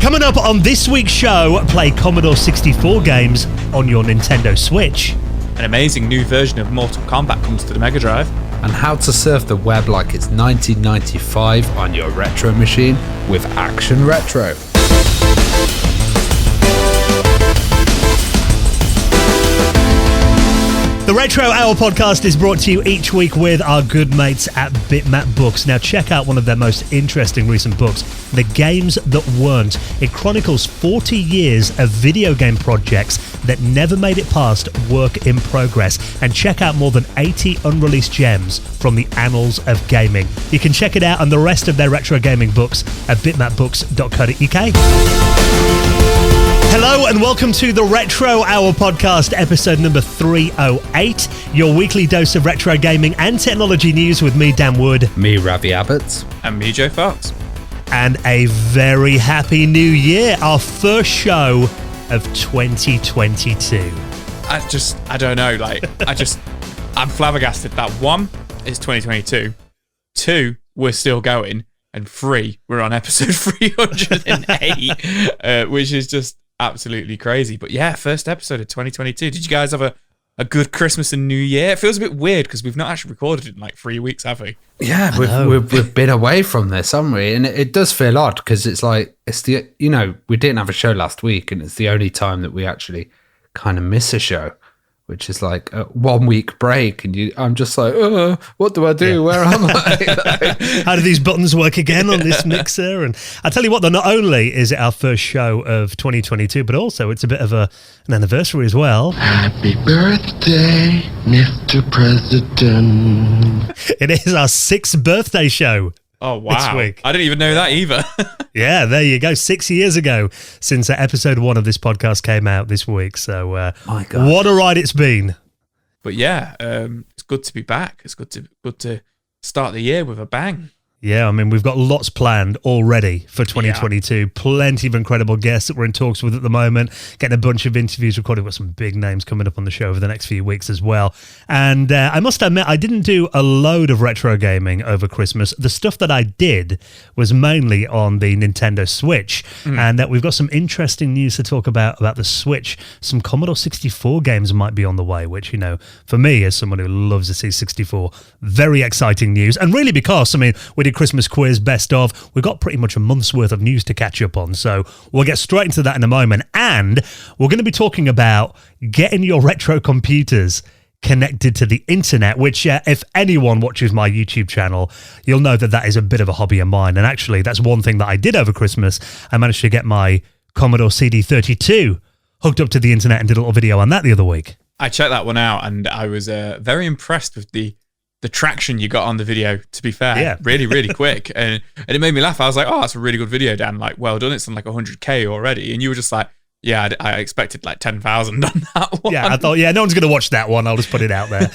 Coming up on this week's show, play Commodore 64 games on your Nintendo Switch. An amazing new version of Mortal Kombat comes to the Mega Drive. And how to surf the web like it's 1995 on your retro machine with Action Retro. The Retro Hour podcast is brought to you each week with our good mates at Bitmap Books. Now check out one of their most interesting recent books, The Games That Weren't. It chronicles 40 years of video game projects that never made it past work in progress. And check out more than 80 unreleased gems from the annals of gaming. You can check it out and the rest of their retro gaming books at bitmapbooks.co.uk. Hello and welcome to the Retro Hour podcast, episode number 308, your weekly dose of retro gaming and technology news with me, Dan Wood. Me, Ravi Abbott. And me, Joe Fox. And a very happy new year, our first show of 2022. I don't know, I'm flabbergasted that 1, it's 2022, 2, we're still going, and 3, we're on episode 308, which is just absolutely crazy. But yeah, first episode of 2022. Did you guys have a good Christmas and New Year? It feels a bit weird because we've not actually recorded it in like 3 weeks, have we? Yeah, we've been away from this, haven't we? And it does feel odd because it's the we didn't have a show last week, and it's the only time that we actually kind of miss a show, which is like a 1 week break, and I'm just like, what do I do? Yeah. Where am I? How do these buttons work again on this mixer? And I tell you what, though, not only is it our first show of 2022, but also it's a bit of an anniversary as well. Happy birthday, Mr. President. It is our 6th birthday show. Oh, wow. This week. I didn't even know that either. Yeah, there you go. 6 years ago since episode 1 of this podcast came out this week. So, my God, what a ride it's been. But yeah, it's good to be back. It's good to start the year with a bang. Yeah, I mean, we've got lots planned already for 2022. Yeah. Plenty of incredible guests that we're in talks with at the moment. Getting a bunch of interviews recorded. We've got some big names coming up on the show over the next few weeks as well. And I must admit, I didn't do a load of retro gaming over Christmas. The stuff that I did was mainly on the Nintendo Switch. And we've got some interesting news to talk about the Switch. Some Commodore 64 games might be on the way, which, for me, as someone who loves the C64, very exciting news. And really because, we did Christmas quiz, best of. We've got pretty much a month's worth of news to catch up on, so we'll get straight into that in a moment. And we're going to be talking about getting your retro computers connected to the internet, which if anyone watches my YouTube channel, you'll know that is a bit of a hobby of mine. And actually, that's one thing that I did over Christmas. I managed to get my Commodore CD32 hooked up to the internet and did a little video on that the other week. I checked that one out, and I was very impressed with the traction you got on the video, to be fair. Yeah. Really, really quick. And it made me laugh. I was like, oh, that's a really good video, Dan. Like, well done. It's on like 100K already. And you were just like, yeah, I expected like 10,000 on that one. Yeah, I thought, no one's going to watch that one. I'll just put it out there.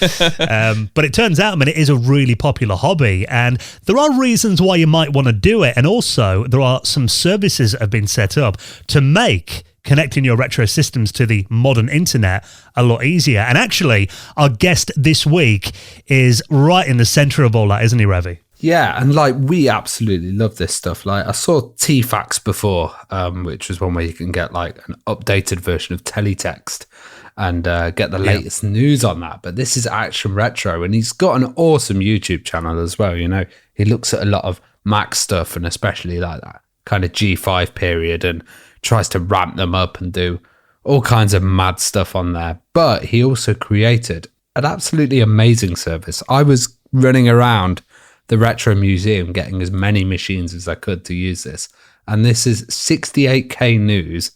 But it turns out, it is a really popular hobby. And there are reasons why you might want to do it. And also, there are some services that have been set up to make connecting your retro systems to the modern internet a lot easier. And actually, our guest this week is right in the center of all that, isn't he, Ravi? Yeah, and we absolutely love this stuff. I saw T-Fax before, which was one where you can get an updated version of teletext and get the latest news on that. But this is Action Retro, and he's got an awesome YouTube channel as well. He looks at a lot of Mac stuff, and especially that kind of G5 period, and tries to ramp them up and do all kinds of mad stuff on there. But he also created an absolutely amazing service. I was running around the Retro Museum getting as many machines as I could to use this. And this is 68K News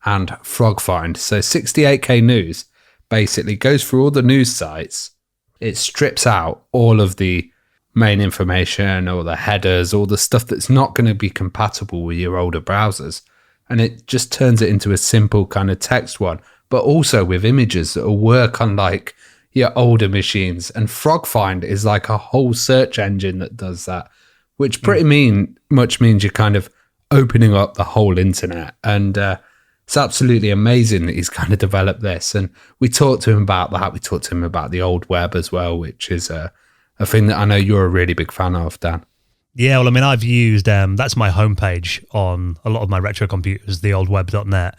and Frog Find. So 68K News basically goes through all the news sites. It strips out all of the main information, all the headers, all the stuff that's not going to be compatible with your older browsers. And it just turns it into a simple kind of text one, but also with images that will work on your older machines. And Frog Find is like a whole search engine that does that, which pretty much means you're kind of opening up the whole internet. And it's absolutely amazing that he's kind of developed this. And we talked to him about that. We talked to him about the old web as well, which is a thing that I know you're a really big fan of, Dan. Yeah, well, I mean, I've used, that's my homepage on a lot of my retro computers, the old web.net,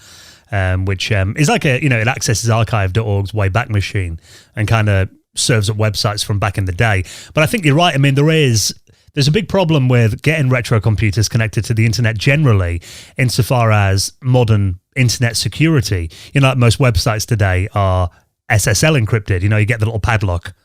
which is like it accesses archive.org's Wayback Machine and kind of serves up websites from back in the day. But I think you're right. I mean, there's a big problem with getting retro computers connected to the internet generally, insofar as modern internet security. Like most websites today are SSL encrypted. You get the little padlock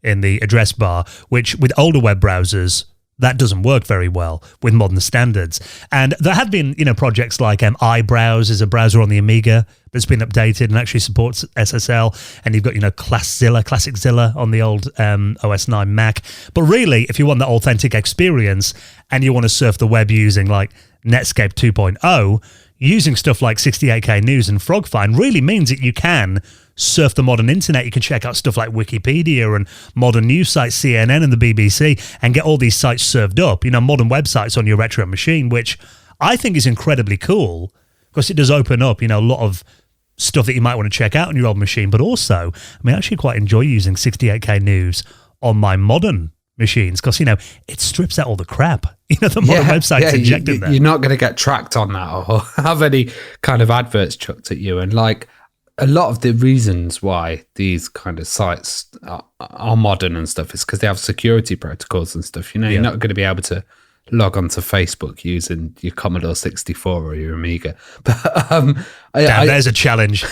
in the address bar, which with older web browsers, that doesn't work very well with modern standards. And there have been, projects like iBrowse is a browser on the Amiga that's been updated and actually supports SSL. And you've got, ClassicZilla on the old OS 9 Mac. But really, if you want that authentic experience and you want to surf the web using like Netscape 2.0, using stuff like 68K News and FrogFind really means that you can surf the modern internet. You can check out stuff like Wikipedia and modern news sites, CNN and the BBC, and get all these sites served up, modern websites on your retro machine, which I think is incredibly cool because it does open up, a lot of stuff that you might want to check out on your old machine. But also, I actually quite enjoy using 68K News on my modern machines because, it strips out all the crap. The modern websites injected there. You're not going to get tracked on that or have any kind of adverts chucked at you. And like, a lot of the reasons why these kind of sites are modern and stuff is because they have security protocols and stuff. You're not going to be able to log onto Facebook using your Commodore 64 or your Amiga. But there's a challenge.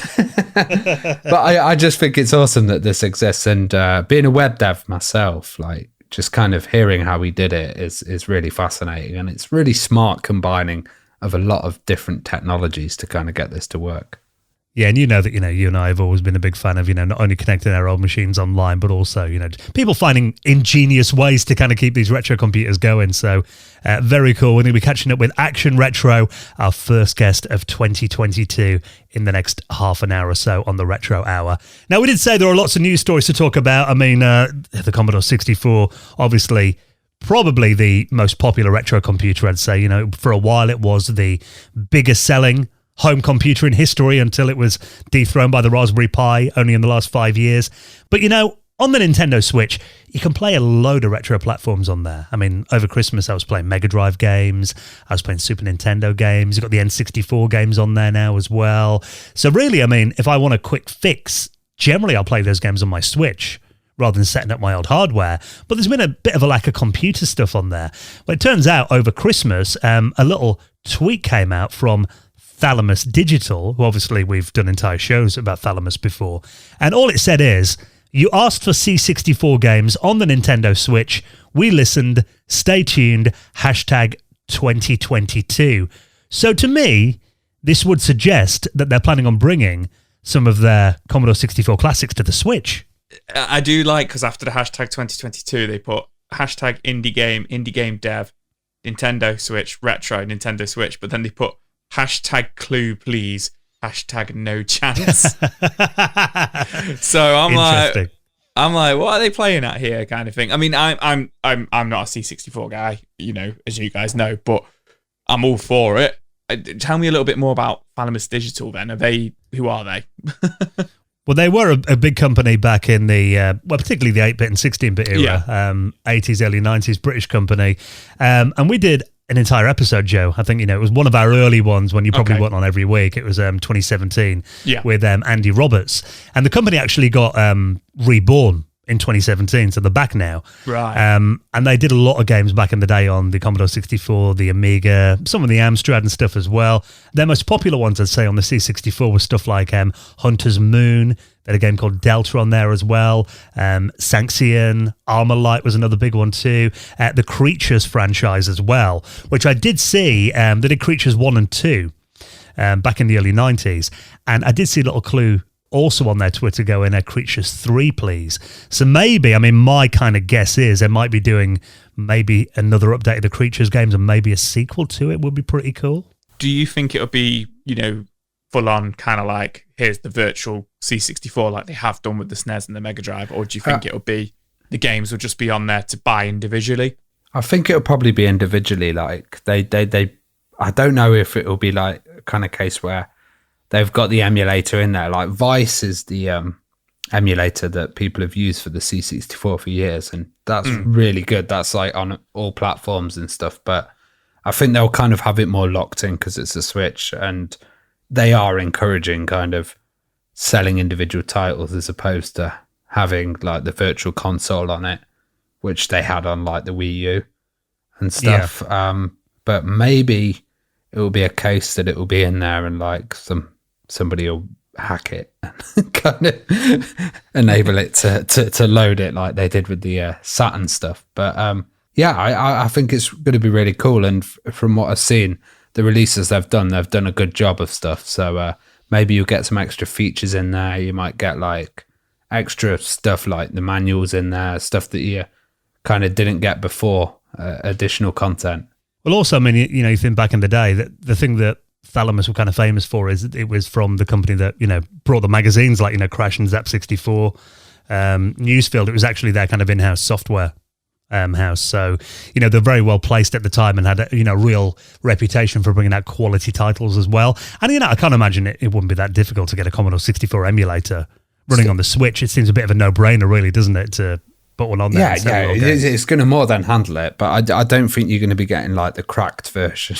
But I just think it's awesome that this exists. And being a web dev myself, like just kind of hearing how we did it is really fascinating. And it's really smart combining of a lot of different technologies to kind of get this to work. Yeah, and that, you and I have always been a big fan of, not only connecting our old machines online, but also, people finding ingenious ways to kind of keep these retro computers going. So very cool. We're going to be catching up with Action Retro, our first guest of 2022, in the next half an hour or so on the Retro Hour. Now, we did say there are lots of news stories to talk about. I mean, the Commodore 64, obviously, probably the most popular retro computer, I'd say. For a while, it was the biggest selling home computer in history until it was dethroned by the Raspberry Pi only in the last 5 years. But, on the Nintendo Switch, you can play a load of retro platforms on there. I mean, over Christmas, I was playing Mega Drive games. I was playing Super Nintendo games. You've got the N64 games on there now as well. So really, I mean, if I want a quick fix, generally I'll play those games on my Switch rather than setting up my old hardware. But there's been a bit of a lack of computer stuff on there. Well, it turns out over Christmas, a little tweet came out from Thalamus Digital, who obviously we've done entire shows about Thalamus before. And all it said is, you asked for C64 games on the Nintendo Switch. We listened. Stay tuned. #2022. So to me, this would suggest that they're planning on bringing some of their Commodore 64 classics to the Switch. I do like, because after the #2022, they put #indie game dev, Nintendo Switch, retro, Nintendo Switch, but then they put #clue please, #no chance. So I'm like, what are they playing at here, kind of thing. I mean, I'm not a C64 guy, as you guys know, but I'm all for it. Tell me a little bit more about Thalamus Digital then. Who are they? Well, they were a big company back in the, particularly the 8-bit and 16-bit era, 80s, early 90s, British company. And we did an entire episode, Joe. I think, it was one of our early ones when you probably weren't on every week. It was 2017 with Andy Roberts. And the company actually got reborn in 2017, so they're back now. Right. And they did a lot of games back in the day on the Commodore 64, the Amiga, some of the Amstrad and stuff as well. Their most popular ones, I'd say, on the C64 was stuff like Hunter's Moon. They had a game called Delta on there as well. Sanxion, Armorlight was another big one too. The Creatures franchise as well, which I did see. They did Creatures 1 and 2 back in the early 90s. And I did see a little clue also on their Twitter going, Creatures 3, please. So maybe, my kind of guess is they might be doing maybe another update of the Creatures games and maybe a sequel to it would be pretty cool. Do you think it'll be, full on kind of like, here's the virtual C64 like they have done with the SNES and the Mega Drive? Or do you think it'll be, the games will just be on there to buy individually? I think it'll probably be individually. Like they I don't know if it'll be like a kind of case where they've got the emulator in there. Like Vice is the emulator that people have used for the C64 for years, and that's really good. That's like on all platforms and stuff, but I think they'll kind of have it more locked in because it's a Switch, and they are encouraging kind of selling individual titles as opposed to having like the virtual console on it, which they had on like the Wii U and stuff. But maybe it will be a case that it will be in there and like somebody will hack it and kind of enable it to load it like they did with the Saturn stuff. But I think it's going to be really cool. And from what I've seen, the releases they've done a good job of stuff. So maybe you'll get some extra features in there. You might get like extra stuff like the manuals in there, stuff that you kind of didn't get before, additional content. Well, also, I mean, you think back in the day, that the thing that Thalamus were kind of famous for is it was from the company that, brought the magazines like, Crash and Zap 64, Newsfield. It was actually their kind of in-house software house. So, they're very well placed at the time and had a, real reputation for bringing out quality titles as well. And, I can't imagine it wouldn't be that difficult to get a Commodore 64 emulator running on the Switch. It seems a bit of a no-brainer, really, doesn't it, to put one on there? Yeah, it's going to more than handle it, but I don't think you're going to be getting like the cracked version.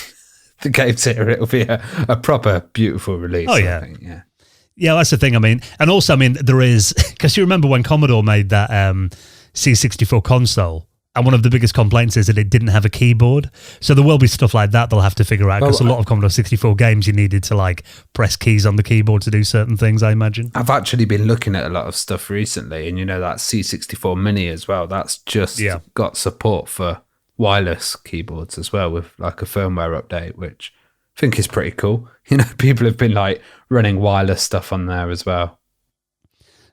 The game's here, it'll be a proper beautiful release. Oh yeah. I think, yeah. Yeah, that's the thing. I mean, and also, I mean, there is, because you remember when Commodore made that C64 console, and one of the biggest complaints is that it didn't have a keyboard. So there will be stuff like that they'll have to figure out, because a lot of Commodore 64 games you needed to like press keys on the keyboard to do certain things, I imagine. I've actually been looking at a lot of stuff recently, and that C64 Mini as well, that's just got support for wireless keyboards as well with like a firmware update, which I think is pretty cool. People have been like running wireless stuff on there as well.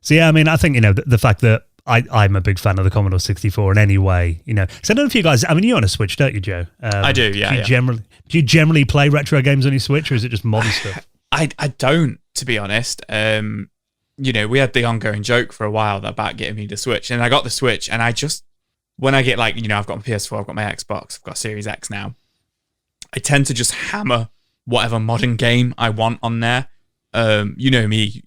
So yeah, I mean, I think, the fact that I'm a big fan of the Commodore 64 in any way, so I don't know if you guys, I mean, you're on a Switch, don't you, Joe? I do, yeah. Do you generally play retro games on your Switch, or is it just modern stuff? I don't, to be honest. We had the ongoing joke for a while about getting me the Switch, and I got the Switch, and I just, when I get like, I've got my PS4, I've got my Xbox, I've got Series X now, I tend to just hammer whatever modern game I want on there. You know me,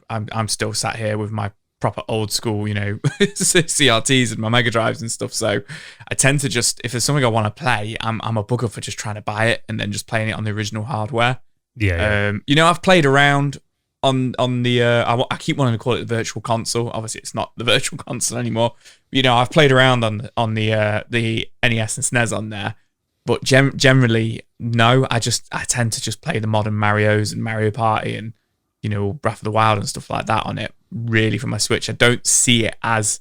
I'm still sat here with my proper old school, CRTs and my Mega Drives and stuff. So I tend to just, if there's something I want to play, I'm a bugger for just trying to buy it and then just playing it on the original hardware. Yeah. I've played around on the I keep wanting to call it the virtual console. Obviously it's not the virtual console anymore. I've played around on the NES and SNES on there, but generally no, I tend to just play the modern Marios and Mario Party and Breath of the Wild and stuff like that on it, really, for my Switch. I don't see it as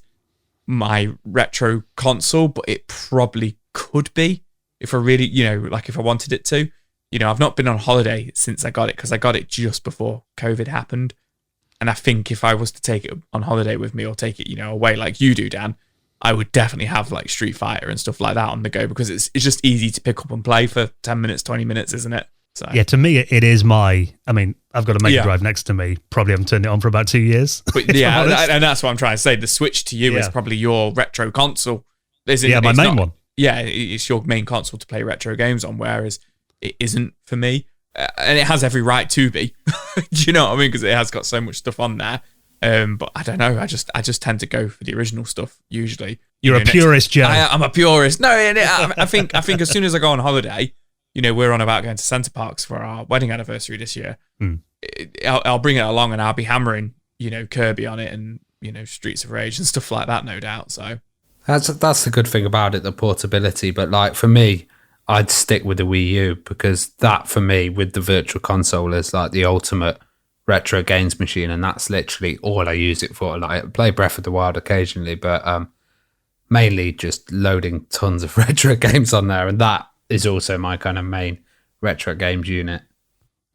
my retro console, but it probably could be if I really, if I wanted it to. I've not been on holiday since I got it, because I got it just before COVID happened. And I think if I was to take it on holiday with me, or take it, away like you do, Dan, I would definitely have like Street Fighter and stuff like that on the go, because it's just easy to pick up and play for 10 minutes, 20 minutes, isn't it? So. Yeah, to me, it is I've got a Mega Drive next to me. Probably haven't turned it on for about 2 years. But yeah, and that's what I'm trying to say. The Switch to you is probably your retro console. My main one. Yeah, it's your main console to play retro games on, whereas it isn't for me. And it has every right to be. Do you know what I mean? Because it has got so much stuff on there. But I don't know. I just tend to go for the original stuff usually. You're a purist, Joe. I'm a purist. No, I think as soon as I go on holiday, we're on about going to Center Parcs for our wedding anniversary this year. I'll bring it along and I'll be hammering, Kirby on it and, Streets of Rage and stuff like that, no doubt. So that's the good thing about it, the portability. But like for me, I'd stick with the Wii U, because that for me with the virtual console is like the ultimate retro games machine, and that's literally all I use it for. Like I play Breath of the Wild occasionally, but mainly just loading tons of retro games on there, and that is also my kind of main retro games unit.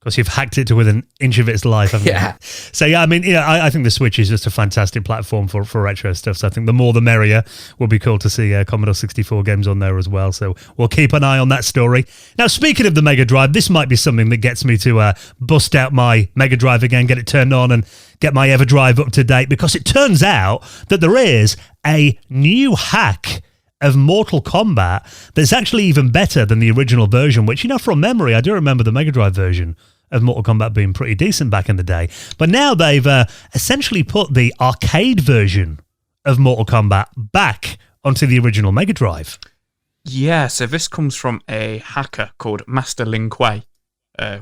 Because you've hacked it to within an inch of its life, haven't you? So yeah, I mean, I think the Switch is just a fantastic platform for retro stuff. So I think the more the merrier. Will be cool to see Commodore 64 games on there as well. So we'll keep an eye on that story. Now, speaking of the Mega Drive, this might be something that gets me to bust out my Mega Drive again, get it turned on, and get my EverDrive up to date, because it turns out that there is a new hack of Mortal Kombat that's actually even better than the original version, which, from memory, I do remember the Mega Drive version of Mortal Kombat being pretty decent back in the day. But now they've essentially put the arcade version of Mortal Kombat back onto the original Mega Drive. Yeah, so this comes from a hacker called Master Lin Kuei,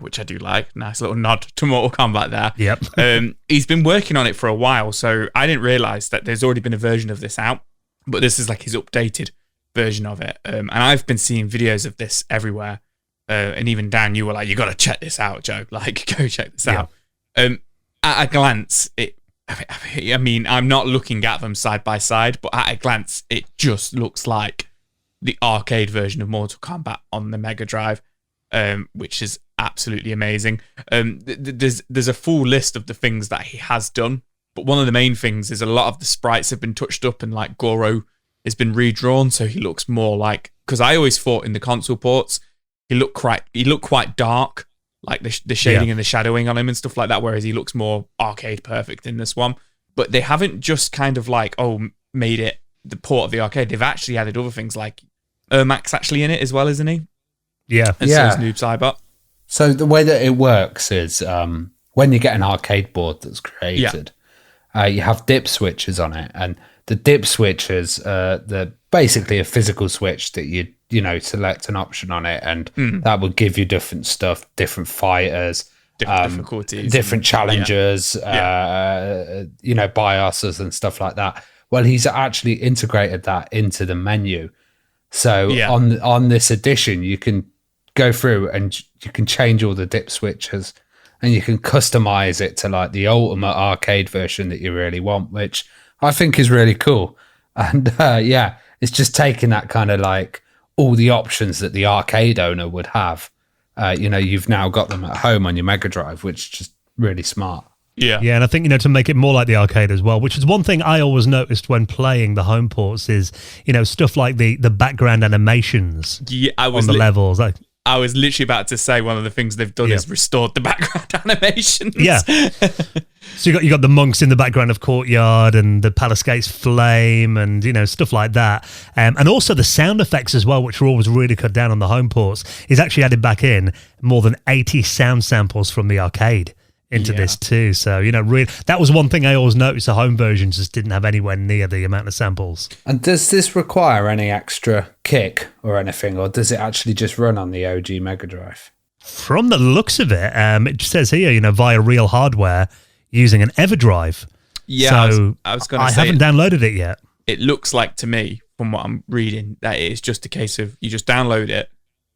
which I do like. Nice little nod to Mortal Kombat there. Yep. He's been working on it for a while, so I didn't realise that there's already been a version of this out, but this is like his updated version of it. And I've been seeing videos of this everywhere. And even Dan, you were like, you got to check this out, Joe. Like, go check this out. At a glance, I mean, I'm not looking at them side by side, but at a glance, it just looks like the arcade version of Mortal Kombat on the Mega Drive, which is absolutely amazing. There's a full list of the things that he has done, but one of the main things is a lot of the sprites have been touched up and like Goro has been redrawn, so he looks more like, because I always thought in the console ports he looked quite dark, like the shading and the shadowing on him and stuff like that, whereas he looks more arcade perfect in this one. But they haven't just kind of like made it the port of the arcade. They've actually added other things like Ermac's actually in it as well, isn't he? Yeah. And so is Noob Saibot. So the way that it works is when you get an arcade board that's created, you have dip switches on it, and the dip switches, they're basically a physical switch that you select an option on it, and that would give you different stuff, different fighters, different difficulties, different challengers, BIOSes and stuff like that. Well, he's actually integrated that into the menu. So on this edition, you can go through and you can change all the dip switches, and you can customize it to like the ultimate arcade version that you really want, which I think is really cool. And it's just taking that kind of like all the options that the arcade owner would have. You've now got them at home on your Mega Drive, which is just really smart. Yeah, and I think, to make it more like the arcade as well, which is one thing I always noticed when playing the home ports is, stuff like the background animations on the levels. I was literally about to say one of the things they've done is restored the background animations. Yeah. So you got the monks in the background of Courtyard and the Palace Gates Flame and, stuff like that. And also the sound effects as well, which were always really cut down on the home ports, is actually added back in more than 80 sound samples from the arcade into this too. So, really, that was one thing I always noticed. The home versions just didn't have anywhere near the amount of samples. And does this require any extra kick or anything, or does it actually just run on the OG Mega Drive? From the looks of it, it says here, via real hardware using an EverDrive. Yeah, so I was going to say, I haven't downloaded it yet. It looks like to me, from what I'm reading, that it's just a case of you just download it.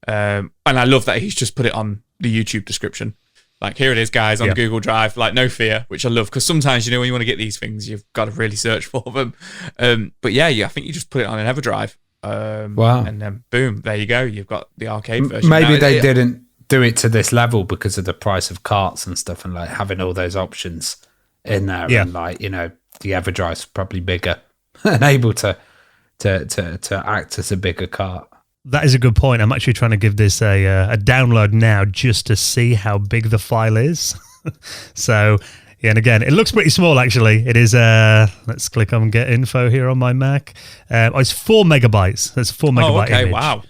And I love that he's just put it on the YouTube description. Like, here it is, guys, on Google Drive. Like, no fear, which I love, because sometimes, when you want to get these things, you've got to really search for them. But I think you just put it on an EverDrive. Wow. And then, boom, there you go. You've got the arcade version. Maybe they didn't do it to this level because of the price of carts and stuff, and like having all those options in there. And like, the EverDrive's probably bigger and able to act as a bigger cart. That is a good point. I'm actually trying to give this a download now just to see how big the file is. So, and again, it looks pretty small, actually. It is, let's click on Get Info here on my Mac. It's 4 megabytes. That's a 4 megabyte image. Wow.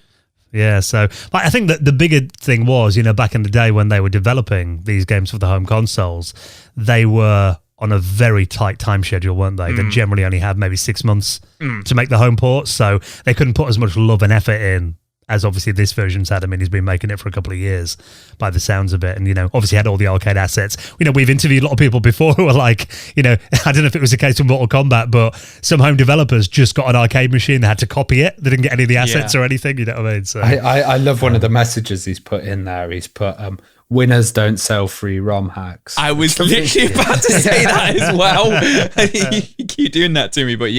Yeah, so I think that the bigger thing was, back in the day when they were developing these games for the home consoles, they were on a very tight time schedule, weren't they? They generally only had maybe 6 months to make the home ports, so they couldn't put as much love and effort in as obviously this version's had. I mean, he's been making it for a couple of years by the sounds of it, and obviously had all the arcade assets. We've interviewed a lot of people before who are like, I don't know if it was the case with Mortal Kombat, but some home developers just got an arcade machine, they had to copy it, they didn't get any of the assets or anything, you know what I mean? So I love one of the messages he's put in there. He's put winners don't sell free ROM hacks. I was literally about to say that as well. You keep doing that to me, but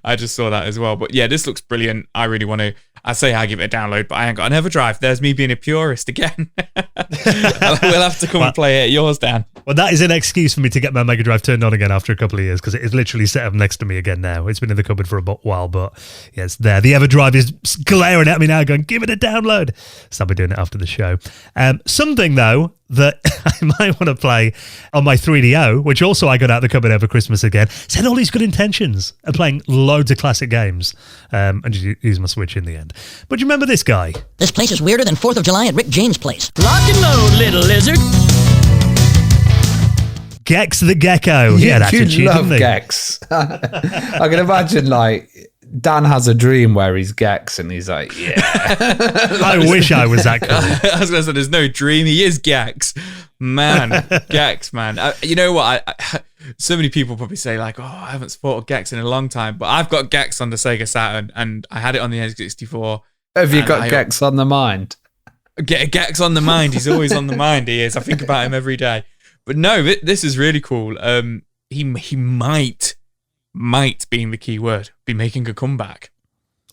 I just saw that as well. But this looks brilliant. I really want to. I say I give it a download, but I ain't got an EverDrive. There's me being a purist again. We'll have to come and play it at yours, Dan. Well, that is an excuse for me to get my Mega Drive turned on again after a couple of years, because it is literally set up next to me again now. It's been in the cupboard for a while, but it's there. The EverDrive is glaring at me now going, give it a download. So I'll be doing it after the show. Something, though, that I might want to play on my 3DO, which also I got out of the cupboard over Christmas again, said all these good intentions of playing loads of classic games, and just use my Switch in the end. But do you remember this guy? This place is weirder than 4th of July at Rick James' place. Lock and load, little lizard. Gex the Gecko. He had attitude, you love didn't he? Gex. I can imagine like Dan has a dream where he's Gex and he's like, yeah. I wish I was that cool. I was going to say, there's no dream. He is Gex. Man, Gex, man. You know what? So many people probably say like, oh, I haven't supported Gex in a long time, but I've got Gex on the Sega Saturn and I had it on the N64. Have you got Gex on the mind? Get Gex on the mind. He's always on the mind. He is. I think about him every day. But no, this is really cool. He might, being the key word, be making a comeback.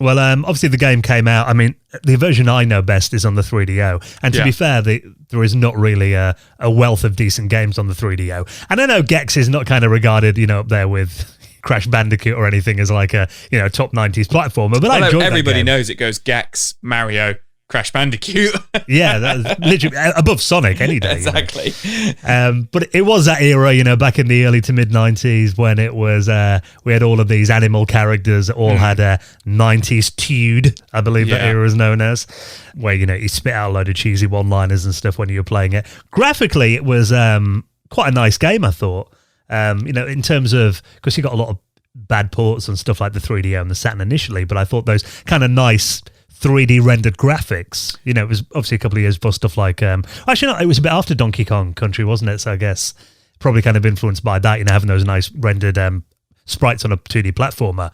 Well, obviously the game came out. I mean, the version I know best is on the 3DO. And to be fair, there is not really a wealth of decent games on the 3DO. And I know Gex is not kind of regarded, up there with Crash Bandicoot or anything as like a, top 90s platformer. But I enjoyed everybody that game. knows it goes Gex, Mario, Crash Bandicoot. Yeah, that's literally above Sonic any day. Exactly. But it was that era, back in the early to mid 90s when it was, we had all of these animal characters that all had a 90s tude, I believe that era is known as, where, you spit out a load of cheesy one-liners and stuff when you were playing it. Graphically, it was quite a nice game, I thought. In terms of, because you got a lot of bad ports and stuff like the 3DO and the Saturn initially, but I thought those kind of nice 3D rendered graphics, it was obviously a couple of years before stuff like, actually no, it was a bit after Donkey Kong Country, wasn't it? So I guess probably kind of influenced by that, having those nice rendered sprites on a 2D platformer.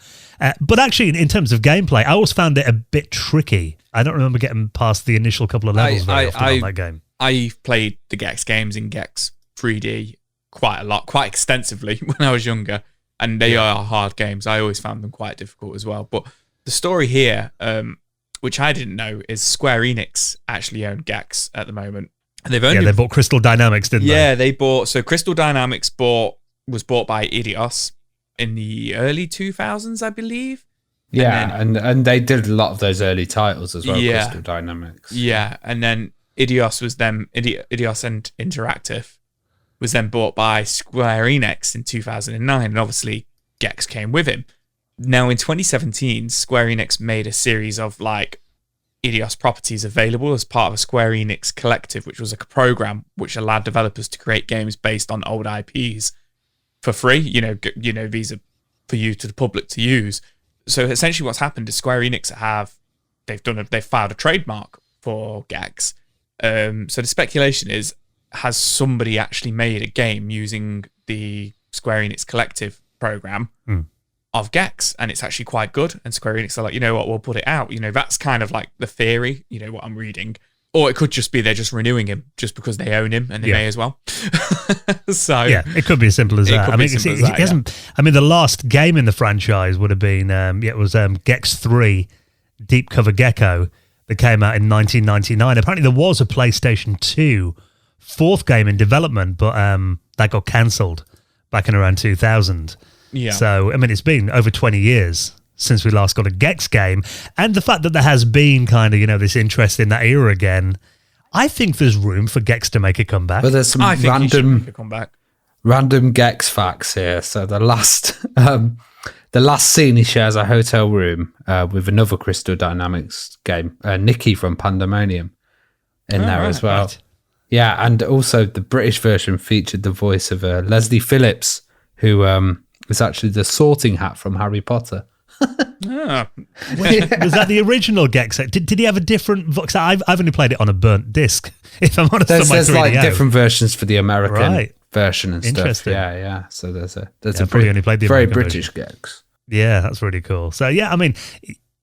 But actually, in terms of gameplay, I always found it a bit tricky. I don't remember getting past the initial couple of levels very often on that game. I've played the Gex games in Gex 3D quite a lot, quite extensively when I was younger, and they are hard games. I always found them quite difficult as well. But the story here, which I didn't know, is Square Enix actually own Gex at the moment. And they bought Crystal Dynamics, didn't they? Yeah, they bought. So Crystal Dynamics was bought by Idios in the early 2000s, I believe. Yeah, and they did a lot of those early titles as well. Yeah, Crystal Dynamics. Yeah, and then Idios and Interactive was then bought by Square Enix in 2009, and obviously Gex came with him. Now, in 2017, Square Enix made a series of Idios properties available as part of a Square Enix collective, which was a program which allowed developers to create games based on old IPs for free. These are for you to the public to use. So essentially, what's happened is Square Enix they've filed a trademark for Gex. So the speculation is, has somebody actually made a game using the Square Enix collective program of Gex, and it's actually quite good, and Square Enix are like, you know what, we'll put it out. That's kind of like the theory, what I'm reading. Or it could just be they're just renewing him just because they own him and they may as well. So yeah, it could be as simple as that. I mean, the last game in the franchise would have been it was Gex 3 Deep Cover Gecko that came out in 1999. Apparently there was a PlayStation 2 fourth game in development, but that got cancelled back in around 2000. Yeah. So, I mean, it's been over 20 years since we last got a Gex game. And the fact that there has been kind of, this interest in that era again, I think there's room for Gex to make a comeback. But there's some random Gex facts here. So the last scene, he shares a hotel room with another Crystal Dynamics game, Nikki from Pandemonium in there as well. Right. Yeah, and also the British version featured the voice of Leslie Phillips, who is actually the Sorting Hat from Harry Potter. Was that the original Gex? Did he have a different voice? I've only played it on a burnt disc, if I'm honest. There's like different versions for the American version and stuff. Yeah. So there's a only played the very American British version. Gex. Yeah, that's really cool. So yeah, I mean,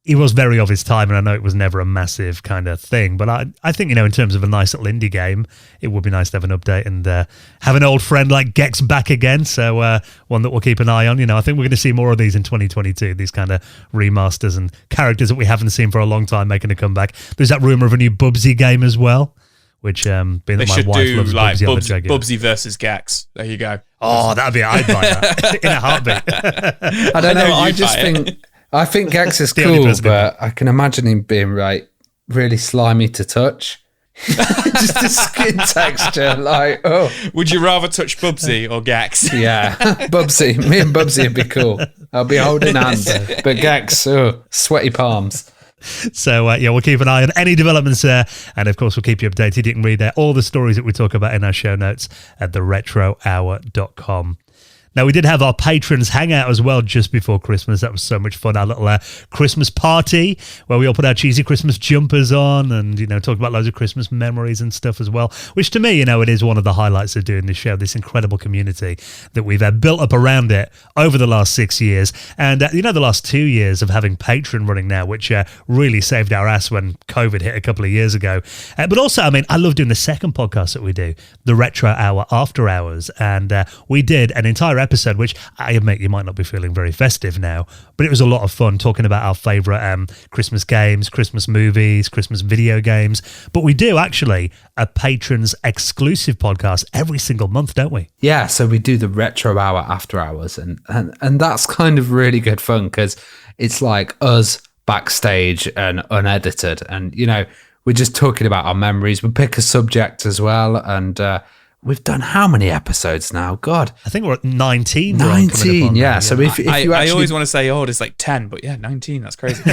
he was very of his time, and I know it was never a massive kind of thing, but I think, in terms of a nice little indie game, it would be nice to have an update and have an old friend like Gex back again. So one that we'll keep an eye on. I think we're going to see more of these in 2022, these kind of remasters and characters that we haven't seen for a long time making a comeback. There's that rumor of a new Bubsy game as well, which being that my wife loves Bubsy on the Dragon. Bubsy versus Gex. There you go. Oh, that'd be, I'd buy that in a heartbeat. I don't know. I think Gex is cool, but I can imagine him being really slimy to touch. Just the skin texture, Would you rather touch Bubsy or Gex? Yeah, Bubsy. Me and Bubsy would be cool. I'll be holding hands, but Gex, sweaty palms. So, we'll keep an eye on any developments there. And, of course, we'll keep you updated. You can read all the stories that we talk about in our show notes at theretrohour.com. Now, we did have our patrons hangout as well just before Christmas. That was so much fun. Our little Christmas party where we all put our cheesy Christmas jumpers on and, talk about loads of Christmas memories and stuff as well, which to me, it is one of the highlights of doing this show, this incredible community that we've built up around it over the last 6 years. And, the last 2 years of having Patreon running now, which really saved our ass when COVID hit a couple of years ago. But also, I love doing the second podcast that we do, the Retro Hour After Hours. And we did an entire episode, which I admit you might not be feeling very festive now, but it was a lot of fun talking about our favourite Christmas games, Christmas movies, Christmas video games. But we do actually a patrons exclusive podcast every single month, don't we? Yeah, so we do the Retro Hour After Hours, and that's kind of really good fun because it's like us backstage and unedited, and we're just talking about our memories. We pick a subject as well, and we've done how many episodes now? God, I think we're at 19. 19, yeah. So if you actually, I always want to say, it's like 10, but 19, that's crazy.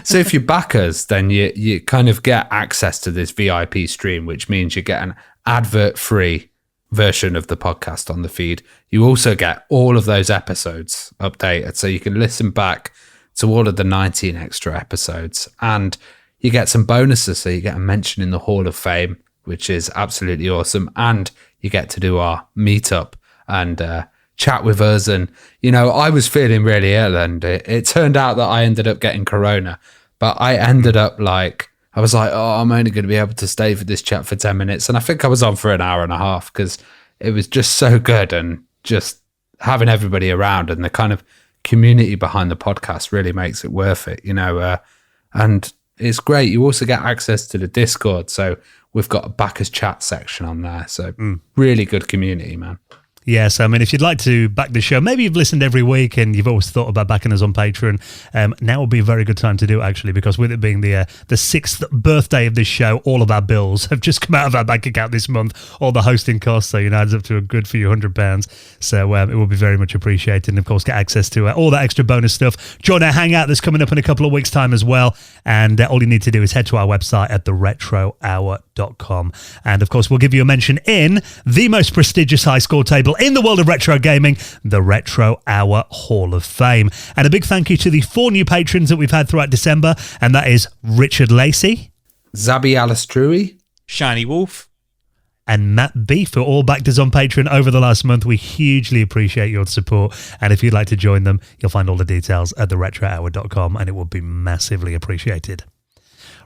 So if you back us, then you kind of get access to this VIP stream, which means you get an advert-free version of the podcast on the feed. You also get all of those episodes updated, so you can listen back to all of the 19 extra episodes, and you get some bonuses. So you get a mention in the Hall of Fame, which is absolutely awesome. And you get to do our meetup and chat with us. And, I was feeling really ill, and it turned out that I ended up getting corona. But I ended up I was like, I'm only going to be able to stay for this chat for 10 minutes. And I think I was on for an hour and a half because it was just so good. And just having everybody around and the kind of community behind the podcast really makes it worth it, and it's great. You also get access to the Discord. So we've got a backers chat section on there. So really good community, man. Yes, if you'd like to back the show, maybe you've listened every week and you've always thought about backing us on Patreon, now would be a very good time to do it, actually, because with it being the 6th birthday of this show, all of our bills have just come out of our bank account this month, all the hosting costs, so it adds up to a good few £100. So it will be very much appreciated, and of course get access to all that extra bonus stuff. Join our hangout that's coming up in a couple of weeks' time as well, and all you need to do is head to our website at theretrohour.com, and of course we'll give you a mention in the most prestigious high score table in the world of retro gaming, the Retro Hour Hall of Fame. And a big thank you to the 4 new patrons that we've had throughout December, and that is Richard Lacey, Zabi Alastrui, Shiny Wolf, and Matt B, who all backed us on Patreon over the last month. We hugely appreciate your support, and if you'd like to join them, you'll find all the details at theretrohour.com, and it will be massively appreciated.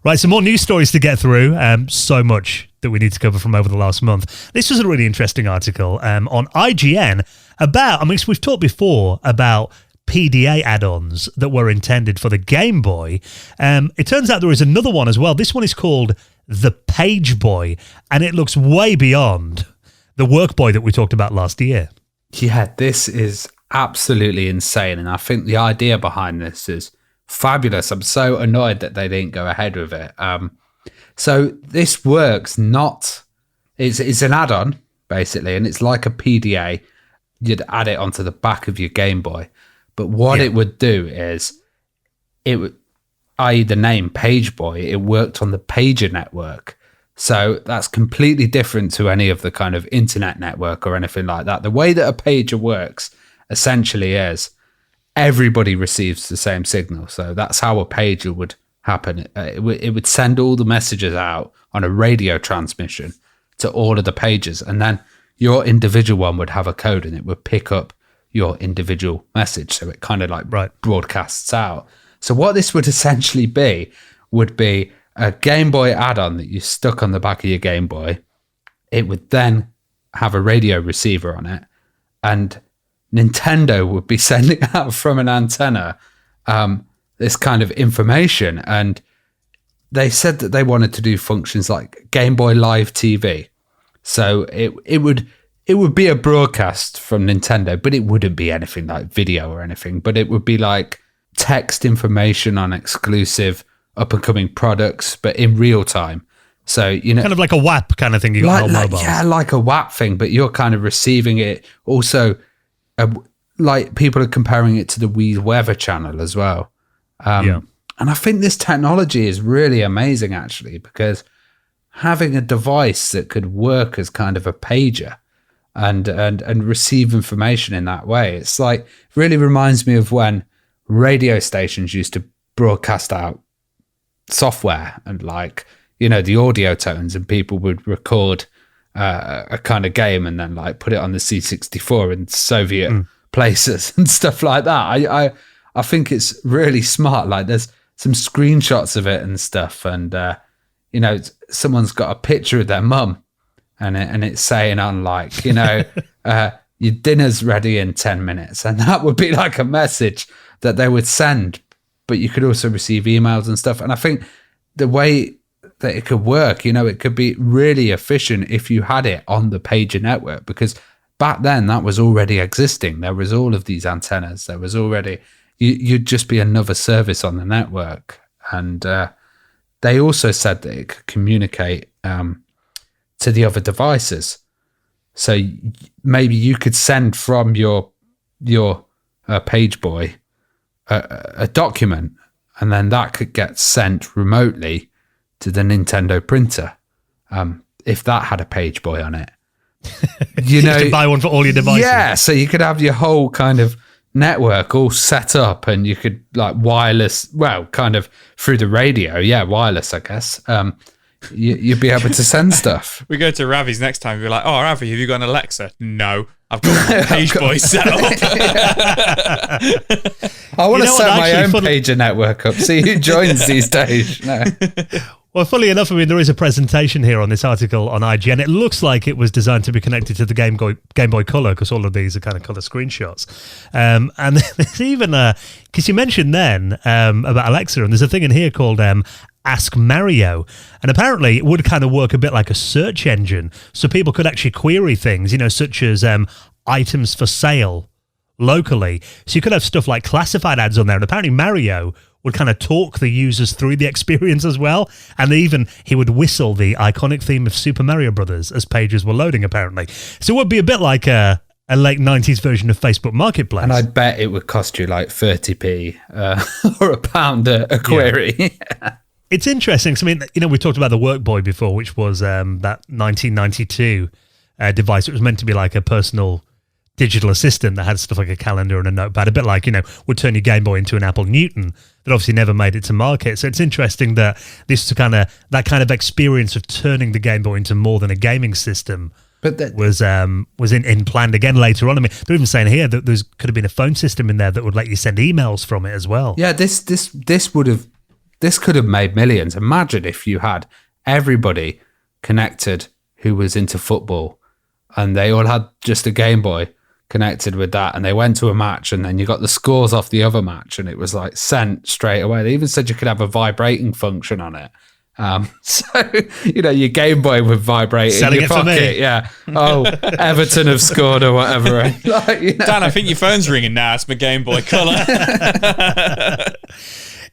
Right, some more news stories to get through. So much that we need to cover from over the last month. This was a really interesting article on IGN about, we've talked before about PDA add-ons that were intended for the Game Boy. It turns out there is another one as well. This one is called the Page Boy, and it looks way beyond the Work Boy that we talked about last year. Yeah, this is absolutely insane, and I think the idea behind this is fabulous. I'm so annoyed that they didn't go ahead with it. So this works it's an add-on basically, and it's like a PDA. You'd add it onto the back of your Game Boy, but what it would do is i.e. the name Page Boy, it worked on the pager network. So that's completely different to any of the kind of internet network or anything like that. The way that a pager works essentially is everybody receives the same signal. So that's how a pager would happen. It would send all the messages out on a radio transmission to all of the pages, and then your individual one would have a code, and it would pick up your individual message. So it kind of broadcasts out. So what this would essentially be would be a Game Boy add-on that you stuck on the back of your Game Boy. It would then have a radio receiver on it, and Nintendo would be sending out from an antenna this kind of information. And they said that they wanted to do functions like Game Boy Live TV. So it would be a broadcast from Nintendo, but it wouldn't be anything like video or anything, but it would be like text information on exclusive up and coming products, but in real time. So, kind of like a WAP kind of thing you got on mobiles. Yeah, like a WAP thing, but you're kind of receiving it. Also, like people are comparing it to the Wii Weather channel as well. And I think this technology is really amazing, actually, because having a device that could work as kind of a pager and receive information in that way, it's like, really reminds me of when radio stations used to broadcast out software and like, you know, the audio tones, and people would record a kind of game and then like put it on the C64 in Soviet places and stuff like that. I think it's really smart. Like there's some screenshots of it and stuff, and you know, someone's got a picture of their mum, and it's saying on like, you know, your dinner's ready in 10 minutes, and that would be like a message that they would send. But you could also receive emails and stuff. And I think the way that it could work, you know, it could be really efficient if you had it on the pager network, because back then that was already existing. There was all of these antennas. There was already, you'd just be another service on the network. And they also said that it could communicate to the other devices. So maybe you could send from your page boy a document, and then that could get sent remotely to the Nintendo printer, if that had a page boy on it. You know, to buy one for all your devices. Yeah, so you could have your whole kind of network all set up, and you could like wireless, well, kind of through the radio. Yeah, wireless, I guess. You'd be able to send stuff. We go to Ravi's next time. We're like, "Oh, Ravi, have you got an Alexa?" No, I've got my page boy set up. I want to set my own pager network up. See who joins these days. No. Well, funnily enough, I mean, there is a presentation here on this article on IGN. It looks like it was designed to be connected to the Game Boy Color, because all of these are kind of color screenshots. And there's even because you mentioned then about Alexa, and there's a thing in here called Ask Mario, and apparently it would kind of work a bit like a search engine, so people could actually query things, you know, such as items for sale locally. So you could have stuff like classified ads on there, and apparently Mario would kind of talk the users through the experience as well, and even he would whistle the iconic theme of Super Mario Brothers as pages were loading, apparently. So it would be a bit like a late 90s version of Facebook Marketplace. And I bet it would cost you like 30p or a pound a query. Yeah. It's interesting, because I mean, you know, we talked about the Workboy before, which was that 1992 device. It was meant to be like a personal digital assistant that had stuff like a calendar and a notepad, a bit like, you know, would turn your Game Boy into an Apple Newton, that obviously never made it to market. So it's interesting that this is that kind of experience of turning the Game Boy into more than a gaming system, but that was in planned again later on. I mean, they're even saying here that there could have been a phone system in there that would let you send emails from it as well. Yeah, this could have made millions. Imagine if you had everybody connected who was into football, and they all had just a Game Boy connected with that, and they went to a match, and then you got the scores off the other match, and it was like sent straight away. They even said you could have a vibrating function on it. So, you know, your Game Boy would vibrate Selling in your pocket. Yeah. Oh, Everton have scored or whatever. Like, you know. Dan, I think your phone's ringing now. It's my Game Boy Color.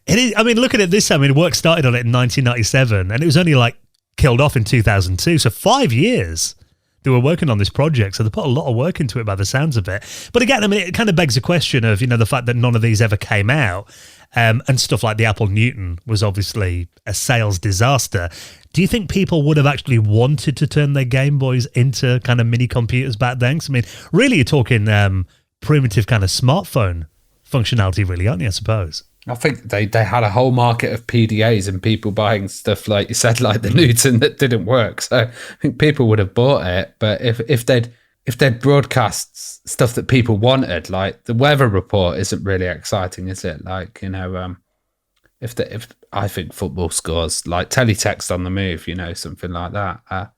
It is. I mean, look at it this time. I mean, work started on it in 1997, and it was only like killed off in 2002. So 5 years they were working on this project. So they put a lot of work into it by the sounds of it. But again, I mean, it kind of begs a question of, you know, the fact that none of these ever came out, and stuff like the Apple Newton was obviously a sales disaster. Do you think people would have actually wanted to turn their Game Boys into kind of mini computers back then? 'Cause I mean, really, you're talking primitive kind of smartphone functionality, really, aren't you, I suppose? I think they had a whole market of PDAs and people buying stuff, like you said, like the Newton that didn't work. So I think people would have bought it. But if they'd broadcast stuff that people wanted, like the weather report isn't really exciting, is it? Like, you know, if I think football scores, like teletext on the move, you know, something like that.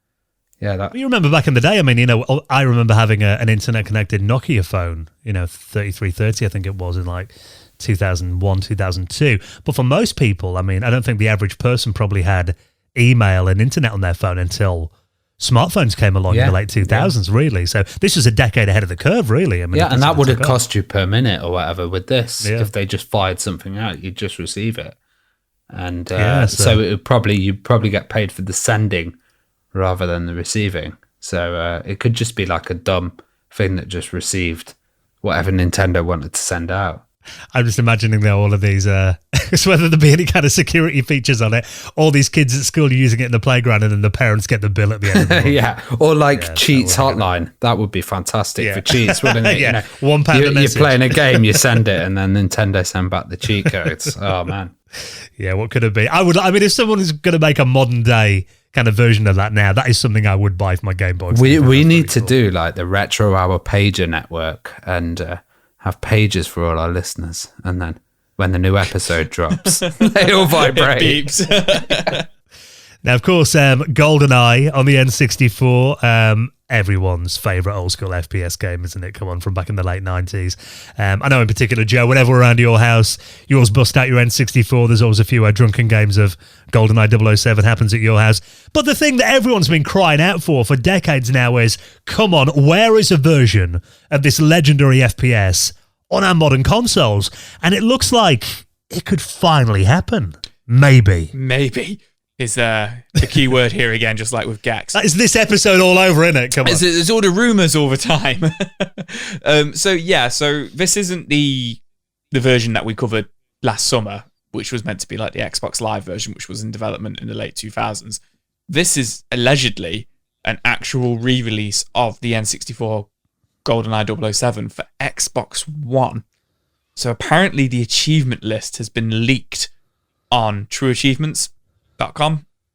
Yeah, you remember back in the day, I mean, you know, I remember having an internet-connected Nokia phone, you know, 3330, I think it was, in like 2001, 2002. But for most people, I mean, I don't think the average person probably had email and internet on their phone until smartphones came along in the late 2000s, really. So this was a decade ahead of the curve, really. I mean, yeah, and that would have cost you per minute or whatever with this. Yeah. If they just fired something out, you'd just receive it. And so you'd probably get paid for the sending rather than the receiving. So it could just be like a dumb thing that just received whatever Nintendo wanted to send out. I'm just imagining there all of these, it's whether there be any kind of security features on it. All these kids at school are using it in the playground, and then the parents get the bill at the end of the month. Yeah, or like Cheats Hotline. That would be fantastic for cheats, wouldn't it? Yeah, £1 a message. You're playing a game, you send it, and then Nintendo send back the cheat codes. Oh man. Yeah, what could it be? I mean, if someone is going to make a modern day kind of version of that now, that is something I would buy for my Game Boy. We need to do like the Retro Hour pager network and have pages for all our listeners, and then when the new episode drops, they all vibrate. It beeps. Now, of course, GoldenEye on the N64, everyone's favourite old school FPS game, isn't it? Come on, from back in the late 90s. I know in particular, Joe, whenever we're around your house, you always bust out your N64. There's always a few drunken games of GoldenEye 007 happens at your house. But the thing that everyone's been crying out for decades now is, come on, where is a version of this legendary FPS on our modern consoles? And it looks like it could finally happen. Maybe is the key word here again, just like with Gex. That is this episode all over, isn't it? Come on. There's all the rumours all the time. So this isn't the version that we covered last summer, which was meant to be like the Xbox Live version, which was in development in the late 2000s. This is allegedly an actual re-release of the N64 GoldenEye 007 for Xbox One. So apparently the achievement list has been leaked on trueachievements.com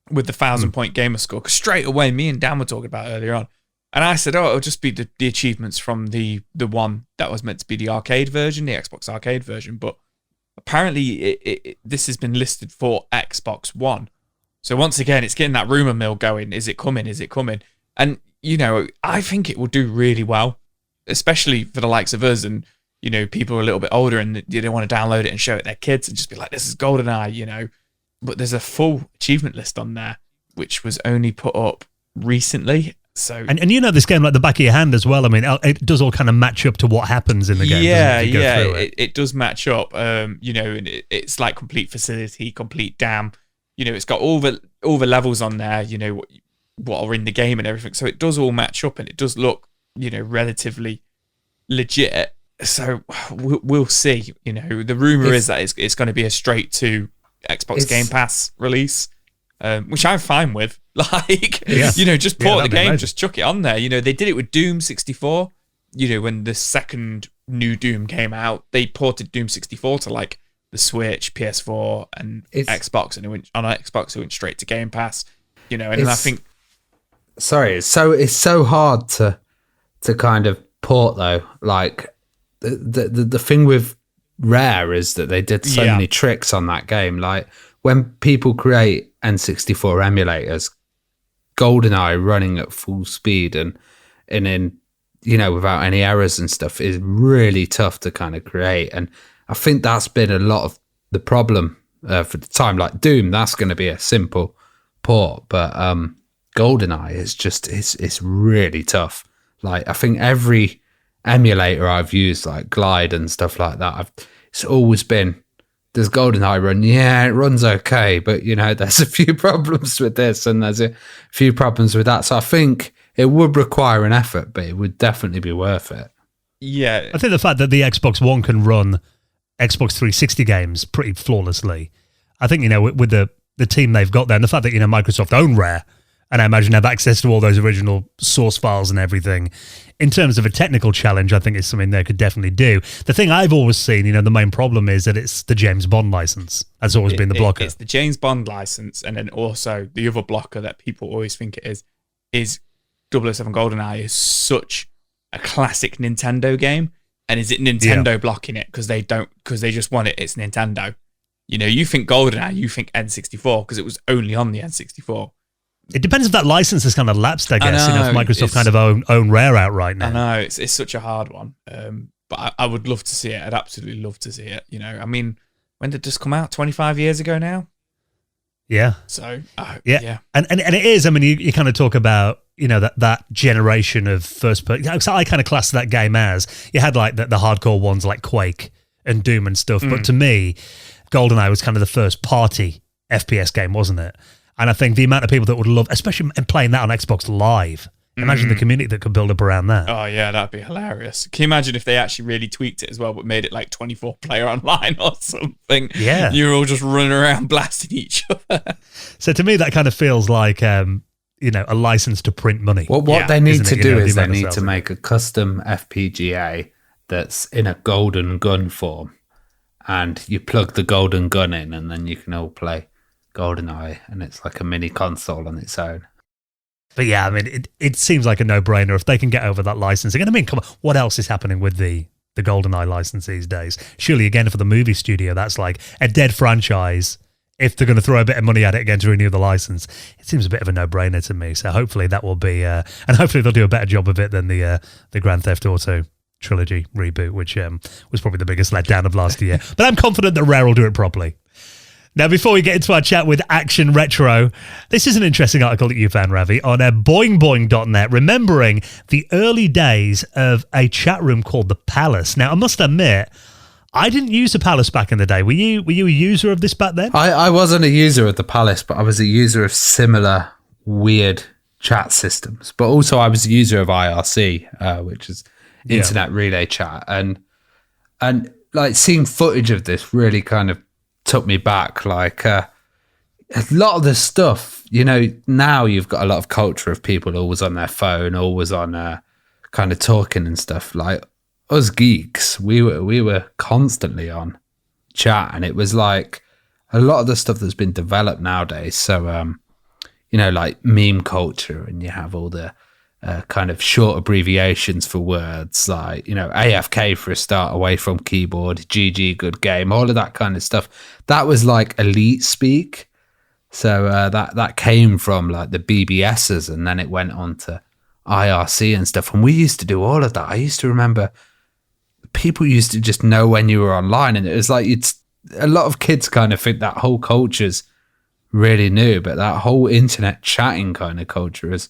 with the 1,000-point gamer score. Because straight away, me and Dan were talking about earlier on, and I said, it'll just be the achievements from the one that was meant to be the arcade version, the Xbox arcade version. But apparently this has been listed for Xbox One. So once again, it's getting that rumor mill going. Is it coming? Is it coming? And, I think it will do really well, especially for the likes of us and, people are a little bit older and they don't want to download it and show it their kids and just be like, this is GoldenEye, But there's a full achievement list on there, which was only put up recently. So and this game like the back of your hand as well. I mean, it does all kind of match up to what happens in the game. It does match up. And it's like complete facility, complete dam. It's got all the levels on there. What are in the game and everything. So it does all match up, and it does look relatively legit. So we'll see. The rumor is that it's going to be a straight to Xbox Game Pass release, which I'm fine with. Just port the game, just chuck it on there. They did it with Doom 64. When the second new Doom came out, they ported Doom 64 to like the Switch, PS4, and Xbox, and on Xbox it went straight to Game Pass. And I think, sorry, it's so hard to kind of port though. Like the thing with Rare is that they did so many tricks on that game. Like when people create N64 emulators, GoldenEye running at full speed and in without any errors and stuff is really tough to kind of create. And I think that's been a lot of the problem for the time. Like Doom, that's going to be a simple port, but GoldenEye is just it's really tough. Like I think every emulator I've used, like Glide and stuff like that, it's always been, does GoldenEye run? Yeah, it runs okay, but there's a few problems with this and there's a few problems with that. So I think it would require an effort, but it would definitely be worth it. Yeah, I think the fact that the Xbox One can run Xbox 360 games pretty flawlessly, I think with the team they've got there, and the fact that Microsoft own Rare, and I imagine have access to all those original source files and everything. In terms of a technical challenge, I think it's something they could definitely do. The thing I've always seen, the main problem is that it's the James Bond license. That's always been the blocker. It's the James Bond license, and then also the other blocker that people always think it is 007 GoldenEye is such a classic Nintendo game. And is it Nintendo blocking it because they just want it? It's Nintendo. You think GoldenEye, you think N64 because it was only on the N64. It depends if that license has kind of lapsed, I guess. If Microsoft kind of own Rare outright now. I know, it's such a hard one. But I would love to see it. I'd absolutely love to see it. I mean, when did this come out? 25 years ago now? Yeah. So, yeah. And it is, I mean, you kind of talk about, that generation of first person. So I kind of class that game as, you had like the hardcore ones like Quake and Doom and stuff. But to me, GoldenEye was kind of the first party FPS game, wasn't it? And I think the amount of people that would love, especially playing that on Xbox Live, Imagine the community that could build up around that. Oh yeah, that'd be hilarious. Can you imagine if they actually really tweaked it as well, but made it like 24 player online or something? Yeah. You're all just running around blasting each other. So to me, that kind of feels like, a license to print money. Well, what they need Isn't to it? do The is they amount of need sales to they make a custom FPGA that's in a golden gun form, and you plug the golden gun in, and then you can all play GoldenEye, and it's like a mini console on its own. But yeah, I mean, it seems like a no-brainer if they can get over that licensing. And I mean, come on, what else is happening with the GoldenEye license these days? Surely, again, for the movie studio, that's like a dead franchise. If they're going to throw a bit of money at it again to renew the license, it seems a bit of a no-brainer to me. So hopefully that will be, and hopefully they'll do a better job of it than the Grand Theft Auto trilogy reboot, which was probably the biggest letdown of last year. But I'm confident that Rare will do it properly. Now, before we get into our chat with Action Retro, this is an interesting article that you found, Ravi, on boingboing.net, remembering the early days of a chat room called The Palace. Now, I must admit, I didn't use The Palace back in the day. Were you a user of this back then? I wasn't a user of The Palace, but I was a user of similar weird chat systems. But also I was a user of IRC, which is Internet Relay Chat. And like seeing footage of this really kind of took me back. Like a lot of the stuff, now you've got a lot of culture of people always on their phone, always on kind of talking and stuff. Like us geeks, we were constantly on chat, and it was like a lot of the stuff that's been developed nowadays. So, like meme culture, and you have all the kind of short abbreviations for words like, AFK for a start, away from keyboard, GG, good game, all of that kind of stuff. That was like elite speak. So that came from like the BBSs, and then it went on to IRC and stuff. And we used to do all of that. I used to remember people used to just know when you were online, and it was like a lot of kids kind of think that whole culture's really new, but that whole internet chatting kind of culture has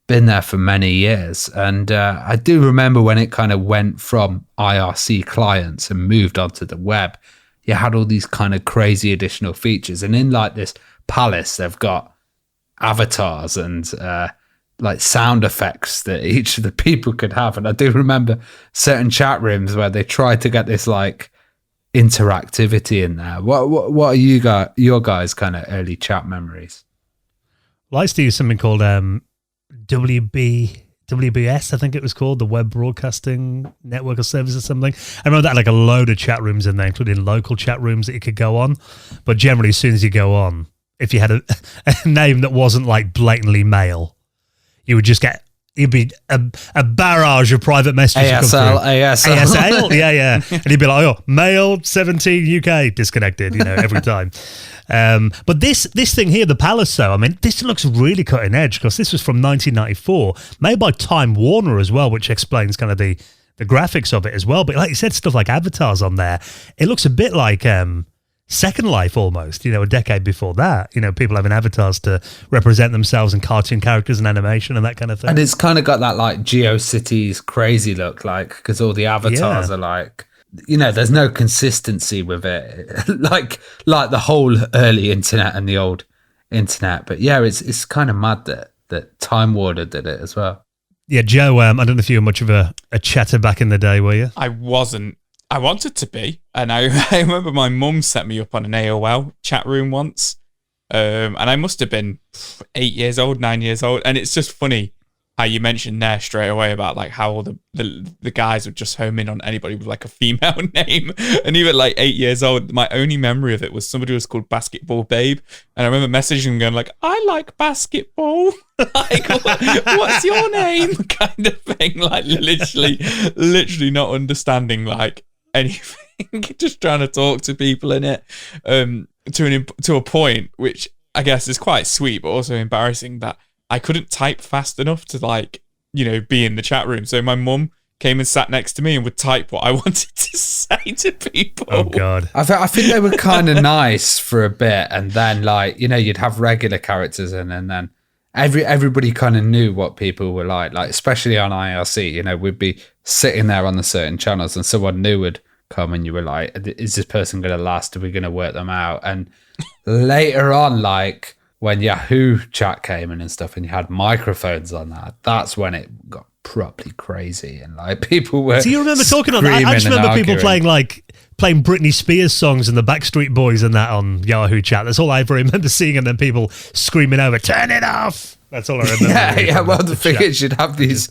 been there for many years. And I do remember when it kind of went from IRC clients and moved onto the web, you had all these kind of crazy additional features. And in like this Palace, they've got avatars and like sound effects that each of the people could have. And I do remember certain chat rooms where they tried to get this like interactivity in there. What are your guys' kind of early chat memories? Well, I used to use something called WBS, I think it was called, the Web Broadcasting Network of Service or something. I remember that had like a load of chat rooms in there, including local chat rooms that you could go on. But generally, as soon as you go on, if you had a name that wasn't like blatantly male, you would just get, it'd be a barrage of private messages. ASL, yeah. And he'd be like, oh, male 17 UK disconnected, every time. But this thing here, the Palace, though, I mean, this looks really cutting edge because this was from 1994, made by Time Warner as well, which explains kind of the graphics of it as well. But like you said, stuff like avatars on there, it looks a bit like Second Life almost, a decade before that, people having avatars to represent themselves and cartoon characters and animation and that kind of thing. And it's kind of got that like GeoCities crazy look, like, because all the avatars are like, there's no consistency with it, like the whole early internet and the old internet. But yeah, it's kind of mad that Time Warner did it as well. Yeah, Joe, I don't know if you were much of a chatter back in the day, were you? I wasn't. I wanted to be, and I remember my mum set me up on an AOL chat room once, and I must have been 9 years old, and it's just funny how you mentioned there straight away about like how all the guys would just home in on anybody with like a female name, and even like 8 years old, my only memory of it was somebody who was called Basketball Babe, and I remember messaging him going like, I like basketball, like what's your name, kind of thing, like literally not understanding like anything, just trying to talk to people in it, to a point which I guess is quite sweet but also embarrassing, that I couldn't type fast enough to like be in the chat room. So my mum came and sat next to me and would type what I wanted to say to people. Oh god, I think they were kind of nice for a bit, and then like you'd have regular characters in, and then everybody kind of knew what people were like especially on IRC, we'd be sitting there on the certain channels and someone new would come and you were like, is this person going to last? Are we going to work them out? And later on, like when Yahoo chat came in and stuff, and you had microphones on that, that's when it got properly crazy, and like people were. So you remember talking on that? I just remember people playing Britney Spears songs and the Backstreet Boys and that on Yahoo chat. That's all I ever remember seeing, and then people screaming over, "Turn it off!" That's all I remember. Yeah. Well, the thing is, you'd have these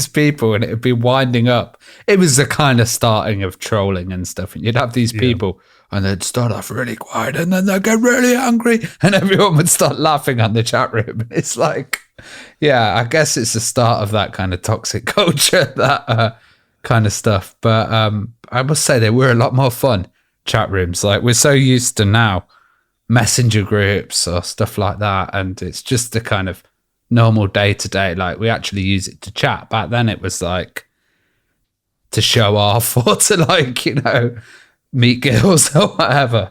people, and it'd be winding up. It was the kind of starting of trolling and stuff, and you'd have these people. And they'd start off really quiet, and then they'd get really angry, and everyone would start laughing on the chat room. And it's like, yeah, I guess it's the start of that kind of toxic culture, that kind of stuff. But I must say they were a lot more fun, chat rooms. Like, we're so used to now messenger groups or stuff like that, and it's just the kind of normal day-to-day. Like, we actually use it to chat. Back then it was like to show off or to, like, you know, meet girls or whatever.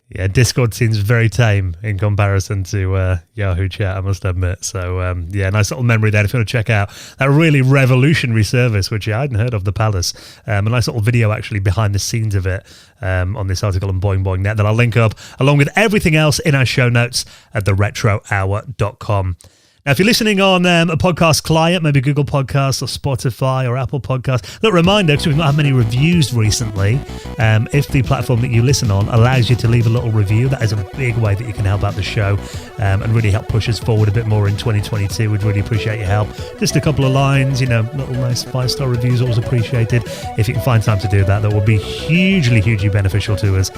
Yeah, Discord seems very tame in comparison to Yahoo Chat, I must admit. So, nice little memory there if you want to check out that really revolutionary service, which I hadn't heard of, the Palace. A nice little video actually behind the scenes of it on this article on Boing Boing Net that I'll link up along with everything else in our show notes at theretrohour.com. Now, if you're listening on a podcast client, maybe Google Podcasts or Spotify or Apple Podcasts, look, reminder, because we've not had many reviews recently, if the platform that you listen on allows you to leave a little review, that is a big way that you can help out the show and really help push us forward a bit more in 2022. We'd really appreciate your help. Just a couple of lines, you know, little nice 5-star reviews, always appreciated. If you can find time to do that, that will be hugely, hugely beneficial to us.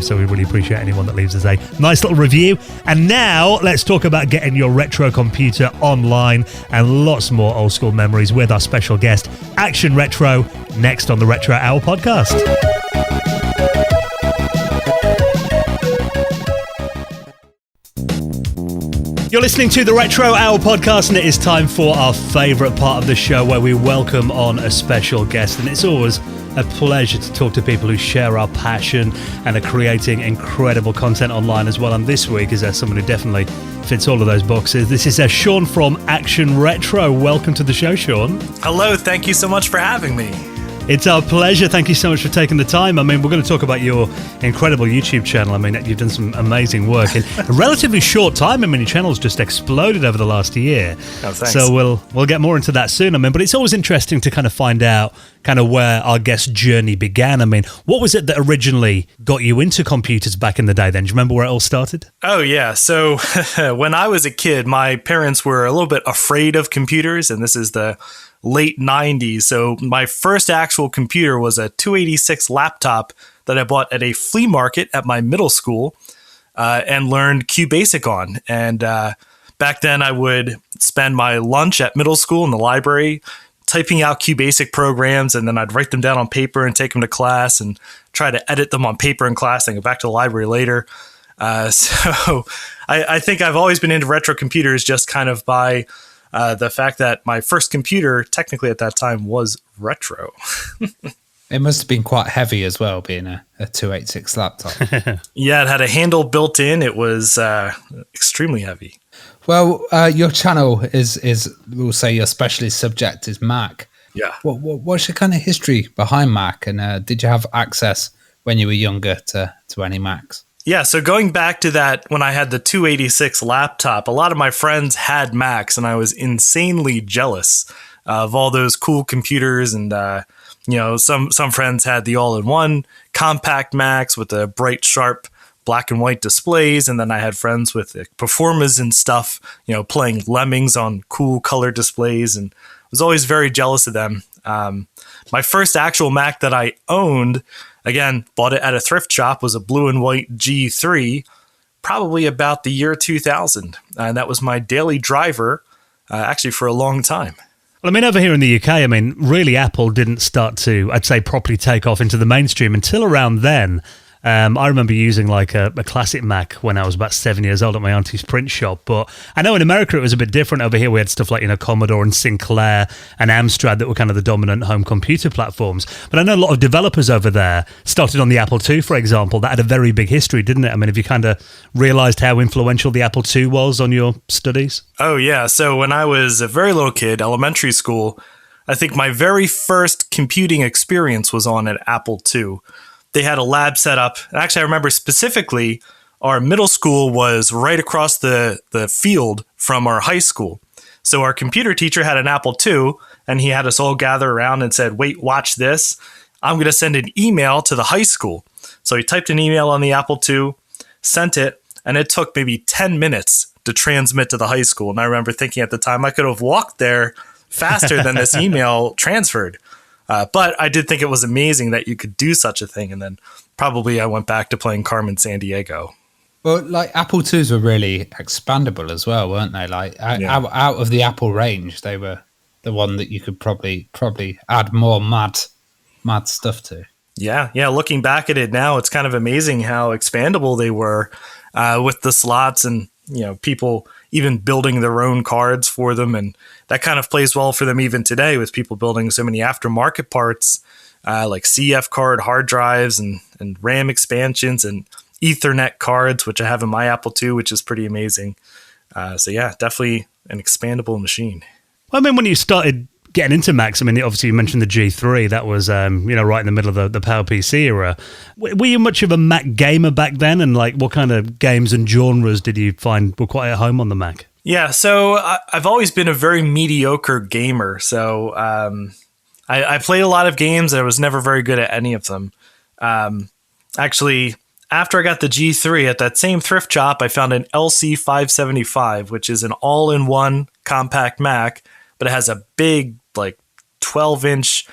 So we really appreciate anyone that leaves us a nice little review. And now let's talk about getting your retro computer online and lots more old school memories with our special guest, Action Retro, next on the Retro Hour podcast. You're listening to the Retro Hour podcast, and it is time for our favourite part of the show where we welcome on a special guest, and it's always a pleasure to talk to people who share our passion and are creating incredible content online as well. And this week is someone who definitely fits all of those boxes. This is Sean from Action Retro. Welcome to the show, Sean. Hello, thank you so much for having me. It's our pleasure. Thank you so much for taking the time. I mean, we're going to talk about your incredible YouTube channel. I mean, you've done some amazing work in a relatively short time. I mean, your channel's just exploded over the last year. Oh, thanks. So we'll get more into that soon. I mean, but it's always interesting to kind of find out kind of where our guest's journey began. I mean, what was it that originally got you into computers back in the day then? Do you remember where it all started? Oh, yeah. So when I was a kid, my parents were a little bit afraid of computers, and this is the late 90s. So my first actual computer was a 286 laptop that I bought at a flea market at my middle school and learned QBasic on. And back then I would spend my lunch at middle school in the library typing out QBasic programs, and then I'd write them down on paper and take them to class and try to edit them on paper in class and go back to the library later. So I think I've always been into retro computers just kind of by the fact that my first computer, technically at that time, was retro. It must have been quite heavy as well, being a 286 laptop. Yeah, it had a handle built in. It was extremely heavy. Well, your channel is we'll say your specialist subject is Mac. Yeah. What's your kind of history behind Mac? And did you have access when you were younger to any Macs? Yeah, so going back to that, when I had the 286 laptop, a lot of my friends had Macs, and I was insanely jealous of all those cool computers. And, some friends had the all-in-one compact Macs with the bright, sharp black and white displays. And then I had friends with the Performas and stuff, playing Lemmings on cool color displays, and was always very jealous of them. My first actual Mac that I owned, again, bought it at a thrift shop, was a blue and white G3, probably about the year 2000. And that was my daily driver, actually, for a long time. Well, I mean, over here in the UK, I mean, really Apple didn't start to, I'd say, properly take off into the mainstream until around then. I remember using like a classic Mac when I was about 7 years old at my auntie's print shop. But I know in America it was a bit different. Over here we had stuff like, Commodore and Sinclair and Amstrad that were kind of the dominant home computer platforms. But I know a lot of developers over there started on the Apple II, for example. That had a very big history, didn't it? I mean, have you kind of realized how influential the Apple II was on your studies? Oh, yeah. So when I was a very little kid, elementary school, I think my very first computing experience was on an Apple II. They had a lab set up. Actually, I remember specifically our middle school was right across the field from our high school. So our computer teacher had an Apple II, and he had us all gather around and said, wait, watch this. I'm going to send an email to the high school. So he typed an email on the Apple II, sent it, and it took maybe 10 minutes to transmit to the high school. And I remember thinking at the time I could have walked there faster than this email transferred. But I did think it was amazing that you could do such a thing. And then probably I went back to playing Carmen Sandiego. Well, like Apple IIs were really expandable as well, weren't they? Like out of the Apple range, they were the one that you could probably add more mad stuff to. Yeah. Looking back at it now, it's kind of amazing how expandable they were with the slots and, people even building their own cards for them. And that kind of plays well for them even today with people building so many aftermarket parts like CF card hard drives and RAM expansions and Ethernet cards, which I have in my Apple II, which is pretty amazing. So yeah, definitely an expandable machine. Well, I mean, when you started getting into Macs, I mean, obviously you mentioned the G3. That was, right in the middle of the PowerPC era. Were you much of a Mac gamer back then? And like, what kind of games and genres did you find were quite at home on the Mac? Yeah, so I've always been a very mediocre gamer. So I played a lot of games and I was never very good at any of them. Actually, after I got the G3 at that same thrift shop, I found an LC575, which is an all-in-one compact Mac, but it has a big, like 12-inch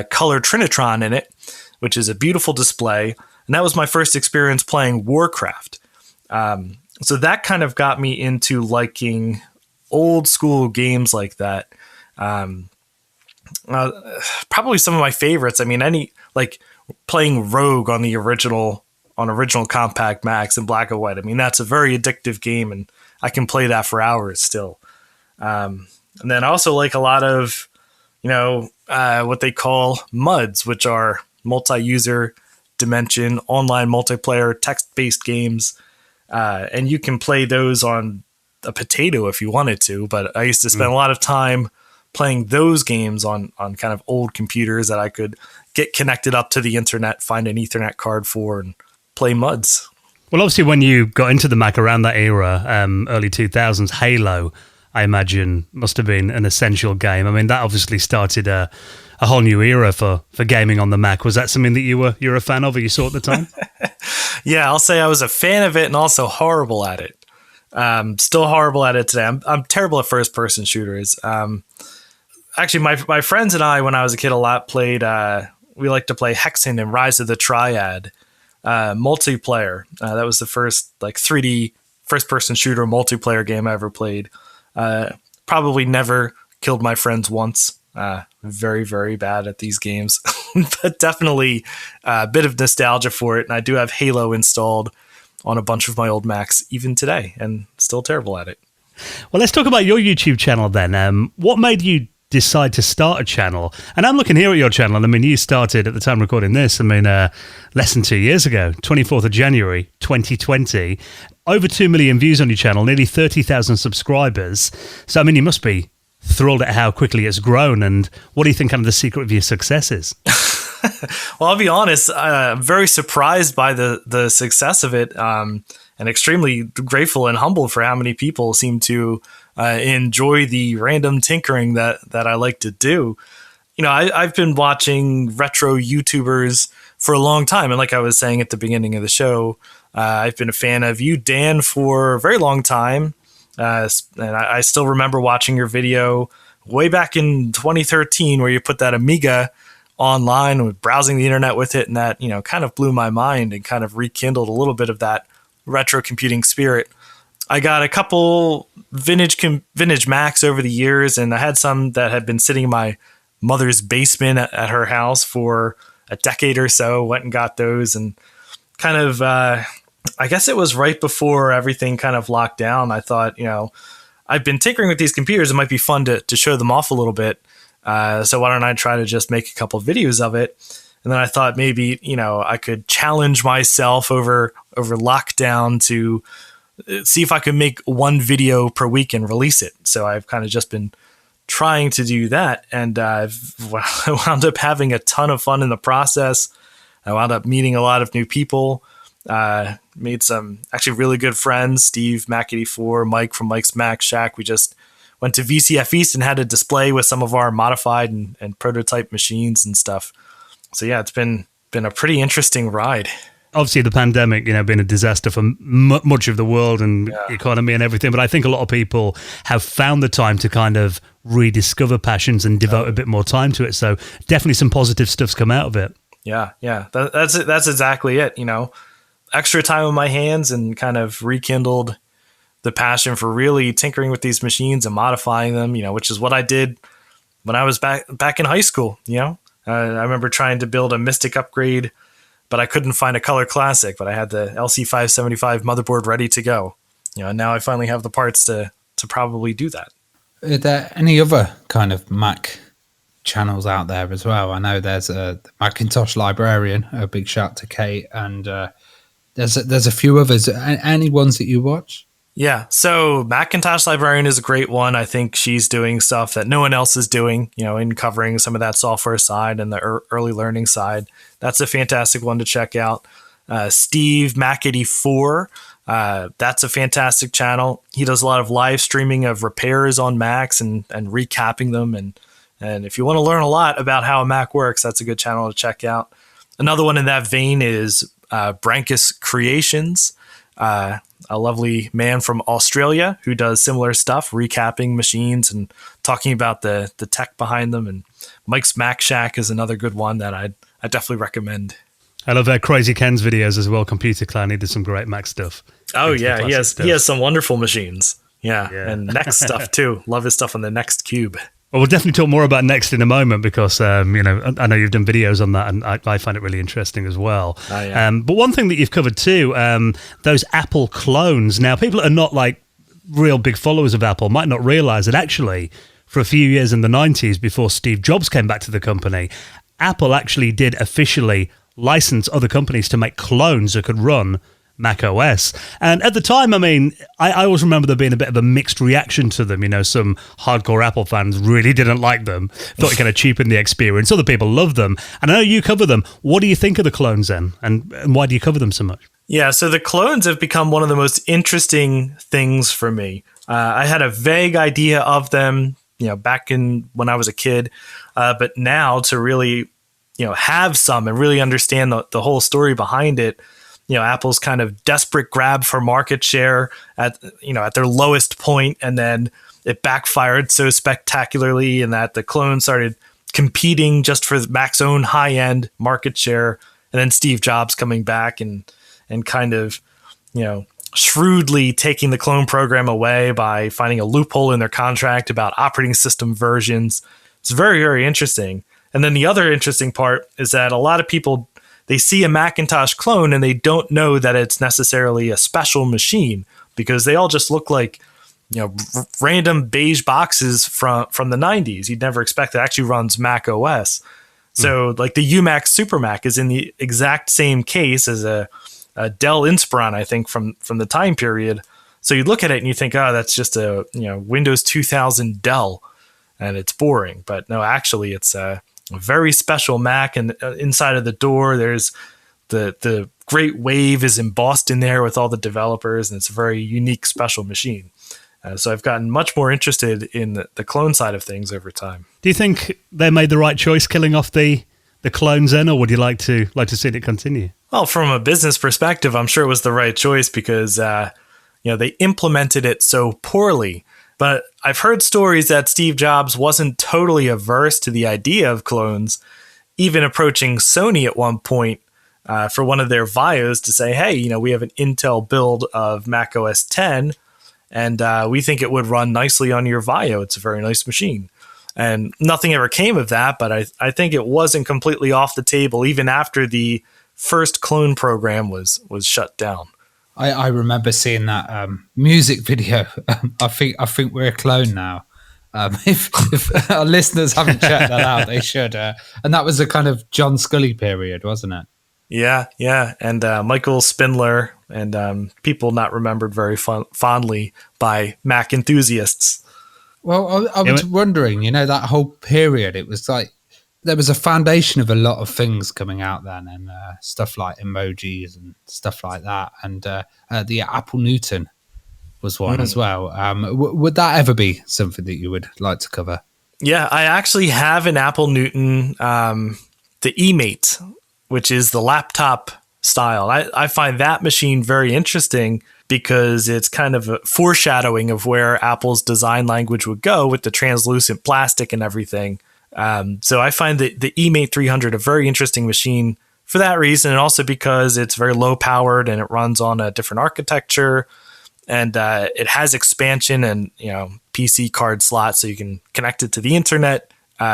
color Trinitron in it, which is a beautiful display. And that was my first experience playing Warcraft. So that kind of got me into liking old school games like that. Probably some of my favorites. I mean, playing Rogue on the original compact Macs in black and white. I mean, that's a very addictive game, and I can play that for hours still. And then I also like a lot of, what they call MUDs, which are multi-user dimension, online multiplayer, text-based games. And you can play those on a potato if you wanted to. But I used to spend a lot of time playing those games on kind of old computers that I could get connected up to the internet, find an Ethernet card for, and play MUDs. Well, obviously, when you got into the Mac around that era, early 2000s, Halo, I imagine, must have been an essential game. I mean, that obviously started a whole new era for gaming on the Mac. Was that something that you're a fan of or you saw at the time? Yeah, I'll say I was a fan of it and also horrible at it. Still horrible at it today. I'm terrible at first-person shooters. Actually, my friends and I, when I was a kid, a lot played. We liked to play Hexen and Rise of the Triad multiplayer. That was the first 3D first-person shooter multiplayer game I ever played. Probably never killed my friends once. Very, very bad at these games, but definitely a bit of nostalgia for it. And I do have Halo installed on a bunch of my old Macs even today, and still terrible at it. Well, let's talk about your YouTube channel then. What made you decide to start a channel? And I'm looking here at your channel, and I mean, you started at the time recording this, less than 2 years ago, 24th of January, 2020. Over 2 million views on your channel, nearly 30,000 subscribers. So, I mean, you must be thrilled at how quickly it's grown. And what do you think kind of the secret of your success is? Well, I'll be honest, I'm very surprised by the success of it, and extremely grateful and humbled for how many people seem to enjoy the random tinkering that I like to do. I've been watching retro YouTubers for a long time. And like I was saying at the beginning of the show, I've been a fan of you, Dan, for a very long time. And I still remember watching your video way back in 2013 where you put that Amiga online and browsing the internet with it. And that, kind of blew my mind and kind of rekindled a little bit of that retro computing spirit. I got a couple vintage Macs over the years, and I had some that had been sitting in my mother's basement at her house for a decade or so. Went and got those, and kind of, I guess it was right before everything kind of locked down. I thought, I've been tinkering with these computers. It might be fun to show them off a little bit. So why don't I try to just make a couple videos of it? And then I thought maybe, I could challenge myself over lockdown to see if I could make one video per week and release it. So I've kind of just been trying to do that. And I wound up having a ton of fun in the process. I wound up meeting a lot of new people. Made some actually really good friends. Steve, Mac84, Mike from Mike's Mac Shack. We just went to VCF East and had a display with some of our modified and prototype machines and stuff. So yeah, it's been a pretty interesting ride. Obviously, the pandemic, been a disaster for much of the world and economy and everything. But I think a lot of people have found the time to kind of rediscover passions and devote a bit more time to it. So definitely some positive stuff's come out of it. Yeah. That's exactly it. Extra time on my hands and kind of rekindled the passion for really tinkering with these machines and modifying them. Which is what I did when I was back in high school. I remember trying to build a Mystic upgrade, but I couldn't find a Color Classic, but I had the LC575 motherboard ready to go. And now I finally have the parts to probably do that. Are there any other kind of Mac channels out there as well? I know there's a Macintosh Librarian, a big shout to Kate, and there's a few others. Any ones that you watch? Yeah, so Macintosh Librarian is a great one. I think she's doing stuff that no one else is doing, in covering some of that software side and the early learning side. That's a fantastic one to check out. Steve, Mac84, that's a fantastic channel. He does a lot of live streaming of repairs on Macs and recapping them. And if you want to learn a lot about how a Mac works, that's a good channel to check out. Another one in that vein is Brankus Creations. A lovely man from Australia who does similar stuff, recapping machines and talking about the tech behind them. And Mike's Mac Shack is another good one that I definitely recommend. I love Crazy Ken's videos as well. Computer Clan, he did some great Mac stuff. Oh yeah, he has some wonderful machines. Yeah. And Next stuff too. Love his stuff on the Next Cube. Well, we'll definitely talk more about Next in a moment because, I know you've done videos on that and I find it really interesting as well. Oh, yeah. But one thing that you've covered too, those Apple clones. Now, people that are not like real big followers of Apple might not realize that actually for a few years in the 90s before Steve Jobs came back to the company, Apple actually did officially license other companies to make clones that could run Mac OS. And at the time, I always remember there being a bit of a mixed reaction to them. Some hardcore Apple fans really didn't like them, thought it kind of cheapened the experience. Other people love them. And I know you cover them. What do you think of the clones then? And why do you cover them so much? Yeah, so the clones have become one of the most interesting things for me. I had a vague idea of them, back when I was a kid. But now to really, have some and really understand the whole story behind it, Apple's kind of desperate grab for market share at their lowest point, and then it backfired so spectacularly in that the clone started competing just for Mac's own high-end market share, and then Steve Jobs coming back and kind of, shrewdly taking the clone program away by finding a loophole in their contract about operating system versions. It's very, very interesting. And then the other interesting part is that a lot of people, they see a Macintosh clone and they don't know that it's necessarily a special machine because they all just look like, random beige boxes from the 90s. You'd never expect it actually runs Mac OS. So like the UMac Super Mac is in the exact same case as a Dell Inspiron, I think, from the time period. So you look at it and you think, oh, that's just a Windows 2000 Dell and it's boring. But no, actually it's a very special Mac, and inside of the door there's the Great Wave is embossed in there with all the developers, and it's a very unique special machine. So I've gotten much more interested in the clone side of things over time. Do you think they made the right choice killing off the clones then, or would you like to see it continue? Well, from a business perspective, I'm sure it was the right choice because they implemented it so poorly. But I've heard stories that Steve Jobs wasn't totally averse to the idea of clones, even approaching Sony at one point for one of their VAIOs to say, hey, we have an Intel build of Mac OS X, and we think it would run nicely on your VAIO. It's a very nice machine. And nothing ever came of that, but I think it wasn't completely off the table even after the first clone program was shut down. I remember seeing that music video. I think we're a clone now. If our listeners haven't checked that out, they should. And that was a kind of John Scully period, wasn't it? Yeah. And Michael Spindler and people not remembered very fondly by Mac enthusiasts. Well, I was wondering, that whole period, it was like there was a foundation of a lot of things coming out then, and stuff like emojis and stuff like that. And the Apple Newton was one as well. Would that ever be something that you would like to cover? Yeah, I actually have an Apple Newton, the eMate, which is the laptop style. I find that machine very interesting because it's kind of a foreshadowing of where Apple's design language would go with the translucent plastic and everything. So I find the eMate 300 a very interesting machine for that reason, and also because it's very low powered and it runs on a different architecture, and it has expansion and PC card slots, so you can connect it to the internet.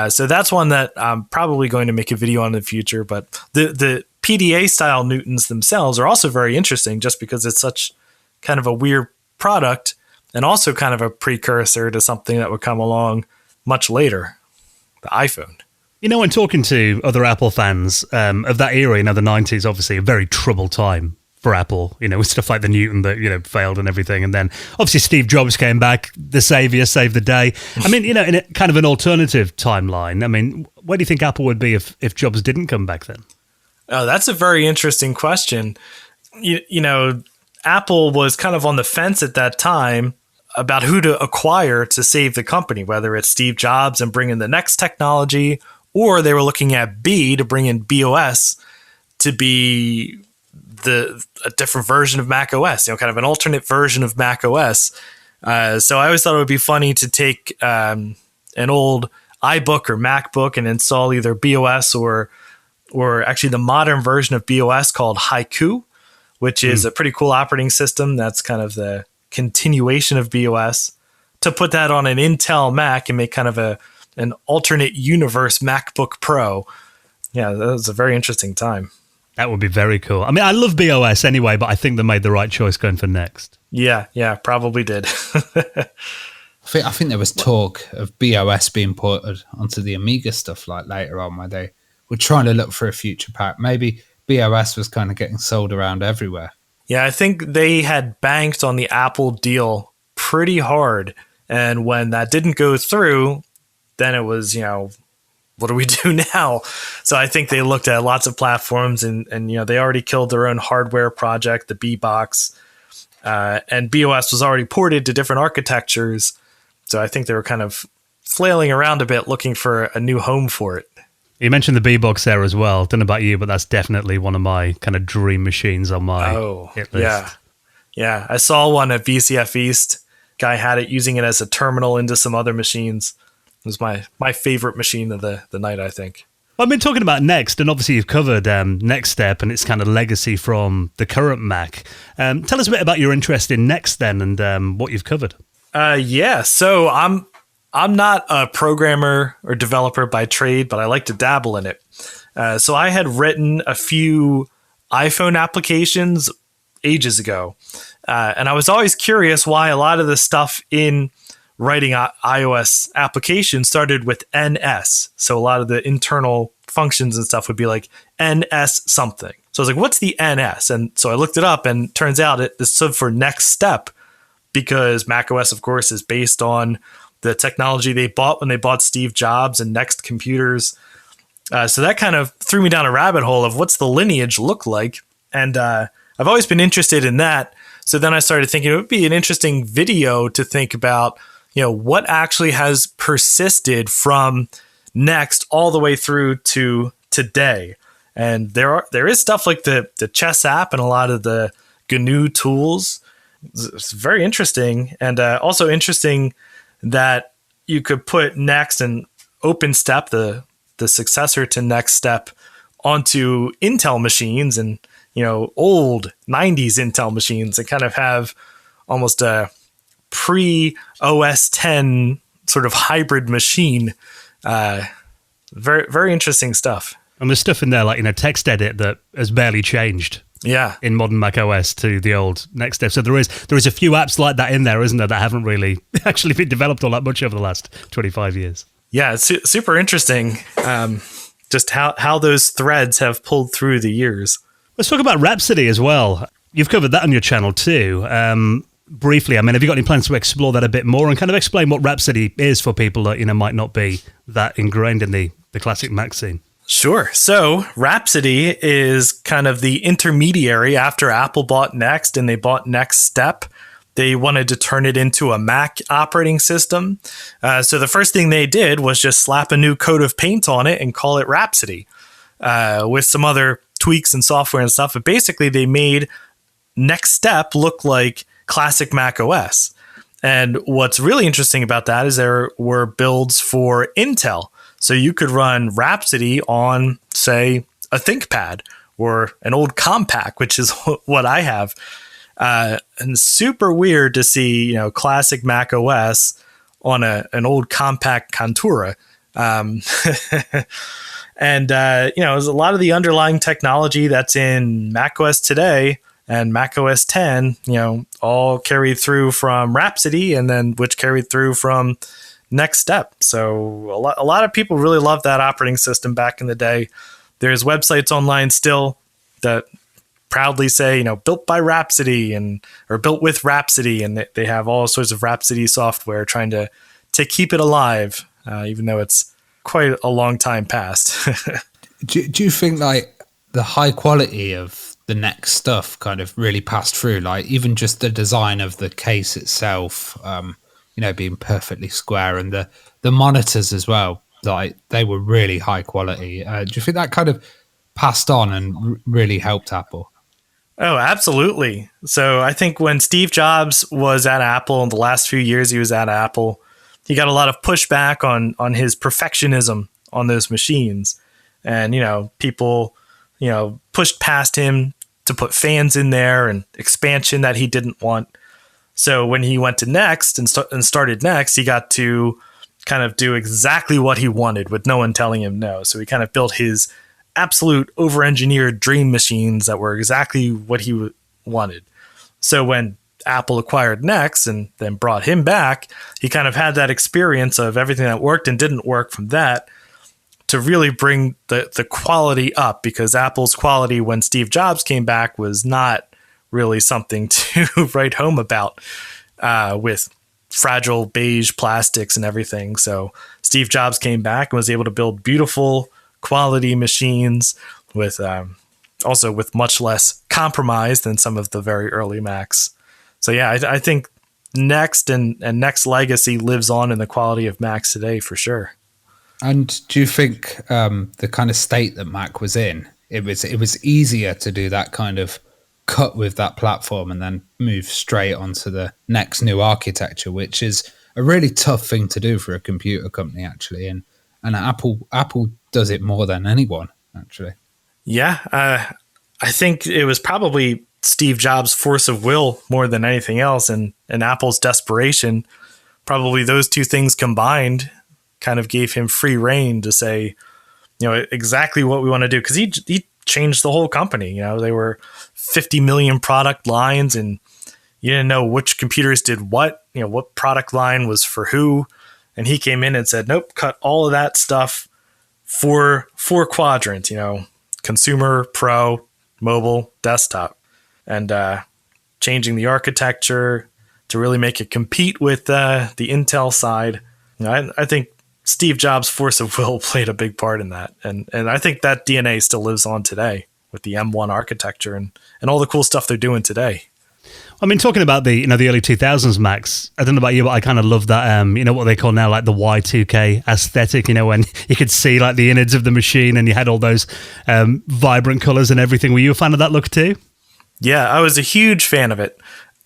So that's one that I'm probably going to make a video on in the future. But the PDA style Newtons themselves are also very interesting, just because it's such kind of a weird product, and also kind of a precursor to something that would come along much later, the iPhone. When talking to other Apple fans of that era, the 90s, obviously a very troubled time for Apple, with stuff like the Newton that, failed and everything. And then obviously Steve Jobs came back, the savior, saved the day. I mean, in a kind of an alternative timeline, I mean, where do you think Apple would be if Jobs didn't come back then? Oh, that's a very interesting question. Apple was kind of on the fence at that time about who to acquire to save the company, whether it's Steve Jobs and bring in the next technology, or they were looking at B to bring in BOS to be a different version of Mac OS, kind of an alternate version of Mac OS. So I always thought it would be funny to take an old iBook or MacBook and install either BOS or actually the modern version of BOS called Haiku, which is a pretty cool operating system that's kind of the continuation of BOS, to put that on an Intel Mac and make kind of an alternate universe MacBook Pro. Yeah, that was a very interesting time. That would be very cool. I mean, I love BOS anyway, but I think they made the right choice going for Next. Yeah, probably did. I think there was talk of BOS being ported onto the Amiga stuff like later on, where they were trying to look for a future pack. Maybe BOS was kind of getting sold around everywhere. Yeah, I think they had banked on the Apple deal pretty hard. And when that didn't go through, then it was, what do we do now? So I think they looked at lots of platforms and they already killed their own hardware project, the B box, and BOS was already ported to different architectures. So I think they were kind of flailing around a bit looking for a new home for it. You mentioned the B-Box there as well. Don't know about you, but that's definitely one of my kind of dream machines on my hit list. Yeah. I saw one at VCF East. Guy had it, using it as a terminal into some other machines. It was my favorite machine of the night, I think. I've been talking about Next, and obviously you've covered Next Step and its kind of legacy from the current Mac. Tell us a bit about your interest in Next then, and what you've covered. So I'm not a programmer or developer by trade, but I like to dabble in it. So I had written a few iPhone applications ages ago, and I was always curious why a lot of the stuff in writing iOS applications started with NS. So a lot of the internal functions and stuff would be like NS something. So I was like, what's the NS? And so I looked it up, and it turns out it stood for Next Step, because macOS, of course, is based on the technology they bought when they bought Steve Jobs and Next Computers. So that kind of threw me down a rabbit hole of what's the lineage look like. And I've always been interested in that. So then I started thinking it would be an interesting video to think about, what actually has persisted from Next all the way through to today. And there is stuff like the chess app and a lot of the GNU tools. It's very interesting, and also interesting that you could put Next and OpenStep, the successor to Next Step, onto Intel machines and old 90s Intel machines, and kind of have almost a pre-OS 10 sort of hybrid machine. Very, very interesting stuff. And there's stuff in there like text edit that has barely changed. Yeah, in modern Mac OS to the old Next Step. So there is a few apps like that in there, isn't there, that haven't really actually been developed all that much over the last 25 years. Yeah, it's super interesting, just how those threads have pulled through the years. Let's talk about Rhapsody as well. You've covered that on your channel too. Briefly, I mean, have you got any plans to explore that a bit more and kind of explain what Rhapsody is for people that might not be that ingrained in the the classic Mac scene? Sure. So Rhapsody is kind of the intermediary after Apple bought Next and they bought Next Step. They wanted to turn it into a Mac operating system. So the first thing they did was just slap a new coat of paint on it and call it Rhapsody, with some other tweaks and software and stuff. But basically, they made Next Step look like classic Mac OS. And what's really interesting about that is there were builds for Intel. So you could run Rhapsody on, say, a ThinkPad or an old Compaq, which is what I have. And super weird to see, classic Mac OS on an old Compaq Contura. And, there's a lot of the underlying technology that's in Mac OS today and Mac OS 10, all carried through from Rhapsody and then which carried through from Next Step. So a lot of people really loved that operating system back in the day. There's websites online still that proudly say, built by Rhapsody or built with Rhapsody. And they have all sorts of Rhapsody software trying to keep it alive, even though it's quite a long time past. Do you think like the high quality of the Next stuff kind of really passed through? Like even just the design of the case itself, being perfectly square, and the monitors as well, like they were really high quality. Do you think that kind of passed on and really helped Apple? Oh, absolutely. So I think when Steve Jobs was at Apple in the last few years he was at Apple, he got a lot of pushback on his perfectionism on those machines. And, people, pushed past him to put fans in there and expansion that he didn't want. So when he went to Next and started Next, he got to kind of do exactly what he wanted with no one telling him no. So he kind of built his absolute over-engineered dream machines that were exactly what he wanted. So when Apple acquired Next and then brought him back, he kind of had that experience of everything that worked and didn't work from that to really bring the quality up, because Apple's quality when Steve Jobs came back was not really something to write home about, with fragile beige plastics and everything. So Steve Jobs came back and was able to build beautiful quality machines with also with much less compromise than some of the very early Macs. So yeah, I think Next and Next legacy lives on in the quality of Macs today for sure. And do you think the kind of state that Mac was in, it was easier to do that kind of cut with that platform and then move straight onto the next new architecture, which is a really tough thing to do for a computer company, actually. And Apple does it more than anyone, actually. Yeah, I think it was probably Steve Jobs' force of will more than anything else, and Apple's desperation. Probably those two things combined kind of gave him free rein to say, exactly what we want to do. Because he changed the whole company. They were 50 million product lines, and you didn't know which computers did what. What product line was for who. And he came in and said, nope, cut all of that stuff for 4 quadrants. Consumer, pro, mobile, desktop, and changing the architecture to really make it compete with the Intel side. I think Steve Jobs' force of will played a big part in that. And I think that DNA still lives on today with the M1 architecture and all the cool stuff they're doing today. I mean, talking about the the early 2000s Macs, I don't know about you, but I kind of love that, what they call now like the Y2K aesthetic, when you could see like the innards of the machine and you had all those vibrant colors and everything. Were you a fan of that look too? Yeah, I was a huge fan of it.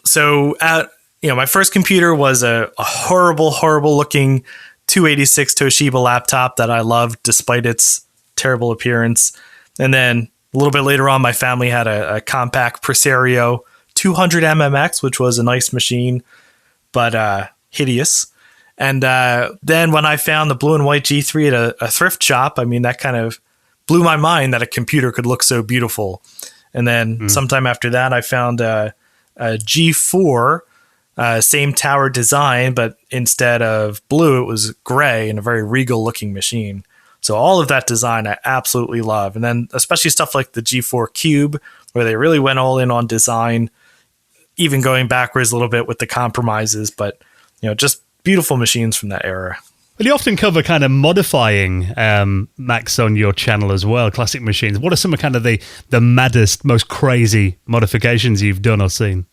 So my first computer was a horrible, horrible looking 286 Toshiba laptop that I loved despite its terrible appearance. And then a little bit later on, my family had a Compaq Presario 200 MMX, which was a nice machine, but hideous. And then when I found the blue and white G3 at a thrift shop, that kind of blew my mind that a computer could look so beautiful. And then sometime after that, I found a G4, same tower design, but instead of blue, it was gray and a very regal looking machine. So all of that design I absolutely love. And then especially stuff like the G4 Cube, where they really went all in on design, even going backwards a little bit with the compromises, but just beautiful machines from that era. Well, you often cover kind of modifying Macs on your channel as well, classic machines. What are some of kind of the maddest, most crazy modifications you've done or seen?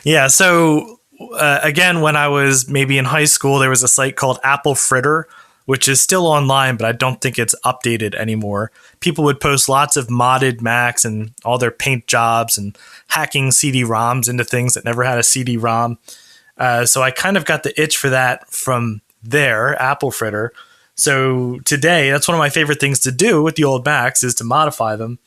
Yeah, so again, when I was maybe in high school, there was a site called Apple Fritter, which is still online, but I don't think it's updated anymore. People would post lots of modded Macs and all their paint jobs and hacking CD-ROMs into things that never had a CD-ROM. So I kind of got the itch for that from there, Apple Fritter. So today, that's one of my favorite things to do with the old Macs is to modify them.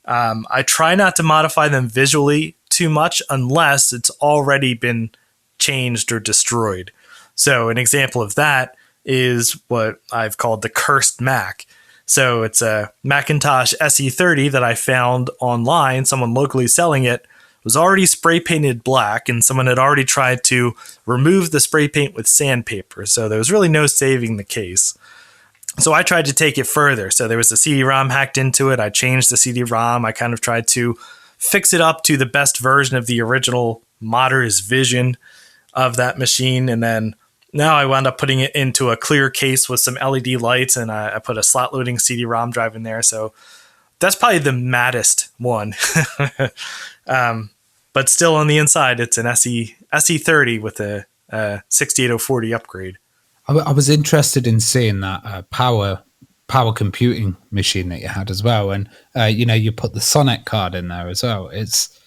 I try not to modify them visually too much unless it's already been changed or destroyed. So an example of that is what I've called the cursed Mac. So it's a Macintosh SE30 that I found online. Someone locally selling it was already spray painted black, and someone had already tried to remove the spray paint with sandpaper. So there was really no saving the case. So I tried to take it further. So there was a CD-ROM hacked into it. I changed the CD-ROM. I kind of tried to fix it up to the best version of the original modder's vision of that machine. And then now I wound up putting it into a clear case with some LED lights, and I put a slot loading CD-ROM drive in there. So that's probably the maddest one. But still on the inside, it's an SE30 with a 68040 upgrade. I was interested in seeing that power computing machine that you had as well. And, you put the Sonnet card in there as well. It's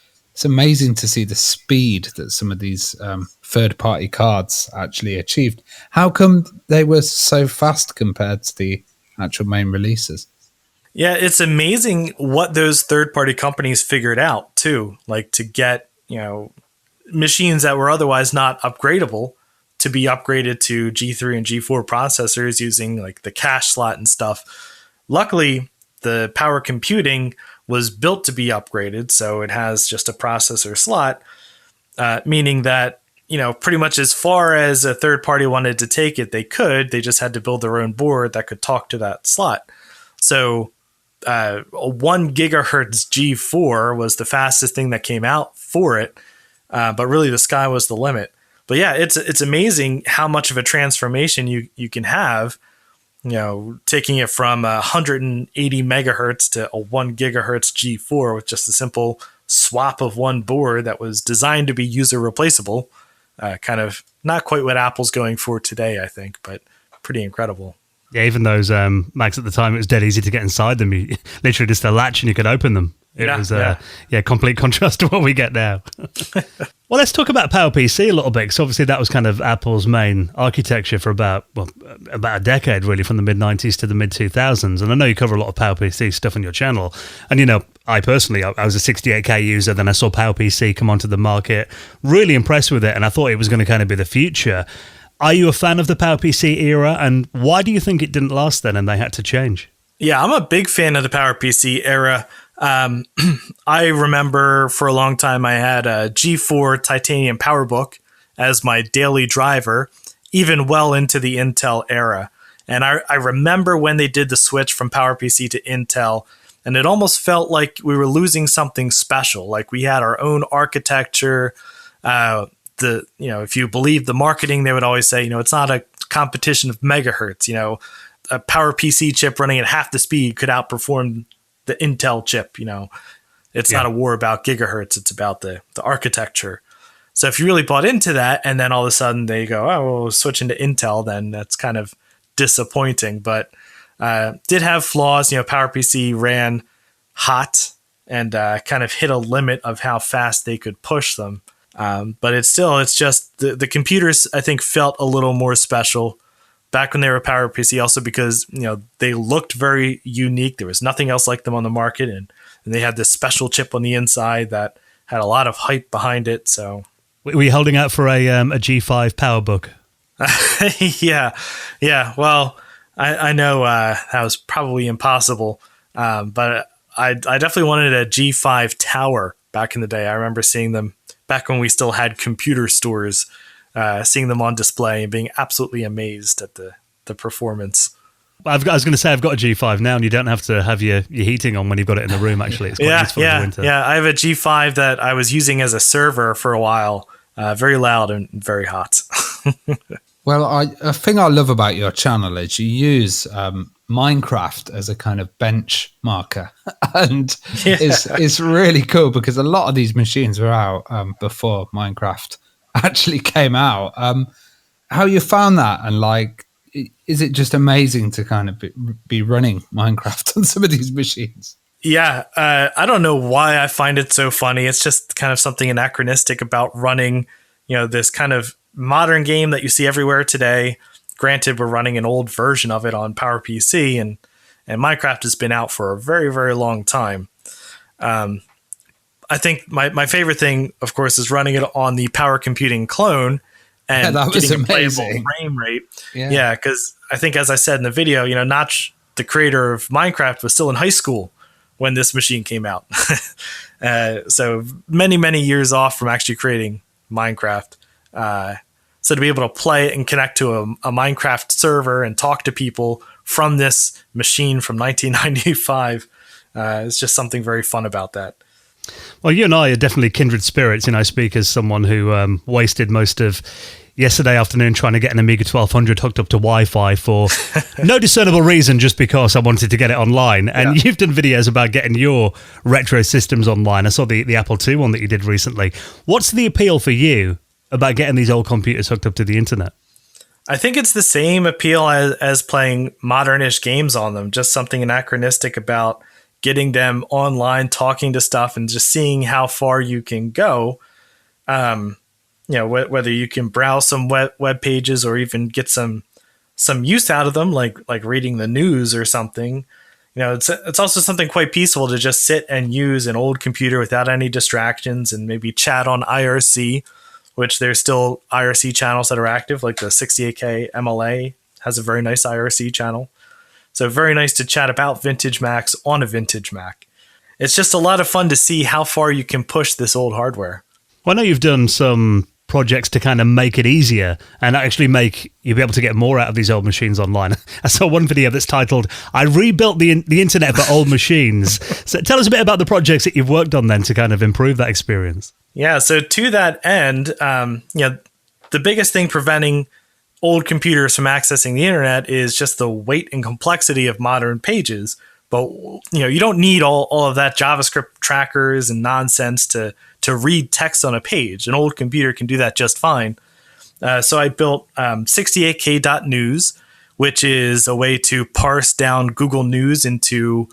amazing to see the speed that some of these third-party cards actually achieved. How come they were so fast compared to the actual main releases? Yeah, it's amazing what those third-party companies figured out, too. Like to get, machines that were otherwise not upgradable to be upgraded to G3 and G4 processors using like the cache slot and stuff. Luckily, the power computing was built to be upgraded, so it has just a processor slot, meaning that, pretty much as far as a third party wanted to take it, they could. They just had to build their own board that could talk to that slot. So a 1 gigahertz G4 was the fastest thing that came out for it, but really the sky was the limit. But yeah, it's amazing how much of a transformation you can have, taking it from 180 megahertz to a 1 gigahertz G4 with just a simple swap of one board that was designed to be user replaceable. Kind of not quite what Apple's going for today, I think, but pretty incredible. Yeah, even those Macs at the time, it was dead easy to get inside them. You literally just a latch and you could open them. It was complete contrast to what we get now. Well, let's talk about PowerPC a little bit, because obviously that was kind of Apple's main architecture for about a decade, really, from the mid-90s to the mid-2000s. And I know you cover a lot of PowerPC stuff on your channel. And, I personally, I was a 68K user, then I saw PowerPC come onto the market, really impressed with it, and I thought it was going to kind of be the future. Are you a fan of the PowerPC era, and why do you think it didn't last then and they had to change? Yeah, I'm a big fan of the PowerPC era. I remember for a long time I had a G4 titanium PowerBook as my daily driver, even well into the Intel era. And I remember when they did the switch from PowerPC to Intel, and it almost felt like we were losing something special. Like we had our own architecture. If you believe the marketing, they would always say, it's not a competition of megahertz. A PowerPC chip running at half the speed could outperform the Intel chip. It's not a war about gigahertz. It's about the architecture. So if you really bought into that, and then all of a sudden they go, we'll switch into Intel, then that's kind of disappointing. But did have flaws. PowerPC ran hot and kind of hit a limit of how fast they could push them. But it's just the computers, I think, felt a little more special back when they were PowerPC, also because, they looked very unique. There was nothing else like them on the market. And they had this special chip on the inside that had a lot of hype behind it. So, were you holding out for a G5 PowerBook? Yeah. Well, I know that was probably impossible. But I definitely wanted a G5 Tower back in the day. I remember seeing them back when we still had computer stores, seeing them on display and being absolutely amazed at the performance. I was going to say, I've got a G5 now, and you don't have to have your heating on when you've got it in the room, actually. It's quite useful in the winter. Yeah, I have a G5 that I was using as a server for a while. Very loud and very hot. Well, a thing I love about your channel is you use Minecraft as a kind of bench marker, and it's really cool because a lot of these machines were out before Minecraft actually came out. How you found that, and like, is it just amazing to kind of be running Minecraft on some of these machines? Yeah, I don't know why I find it so funny. It's just kind of something anachronistic about running, this kind of modern game that you see everywhere today. Granted, we're running an old version of it on PowerPC, and Minecraft has been out for a very, very long time. I think my favorite thing, of course, is running it on the Power Computing clone and that was getting a playable amazing frame rate. Yeah, because I think, as I said in the video, Notch, the creator of Minecraft, was still in high school when this machine came out. So many, many years off from actually creating Minecraft. So to be able to play it and connect to a Minecraft server and talk to people from this machine from 1995 is just something very fun about that. Well, you and I are definitely kindred spirits. I speak as someone who wasted most of yesterday afternoon trying to get an Amiga 1200 hooked up to Wi-Fi for no discernible reason, just because I wanted to get it online. And you've done videos about getting your retro systems online. I saw the Apple II one that you did recently. What's the appeal for you about getting these old computers hooked up to the internet? I think it's the same appeal as playing modernish games on them. Just something anachronistic about getting them online, talking to stuff, and just seeing how far you can go. Whether you can browse some web pages or even get some use out of them, like reading the news or something. It's also something quite peaceful to just sit and use an old computer without any distractions and maybe chat on IRC, which there's still IRC channels that are active, like the 68K MLA has a very nice IRC channel. So very nice to chat about vintage Macs on a vintage Mac. It's just a lot of fun to see how far you can push this old hardware. Well, I know you've done some projects to kind of make it easier and actually make you be able to get more out of these old machines online. I saw one video that's titled, "I rebuilt the internet for old machines." So tell us a bit about the projects that you've worked on then to kind of improve that experience. Yeah, so to that end, the biggest thing preventing old computers from accessing the internet is just the weight and complexity of modern pages. But you don't need all of that JavaScript trackers and nonsense to read text on a page. An old computer can do that just fine. So I built 68k.news, which is a way to parse down Google News into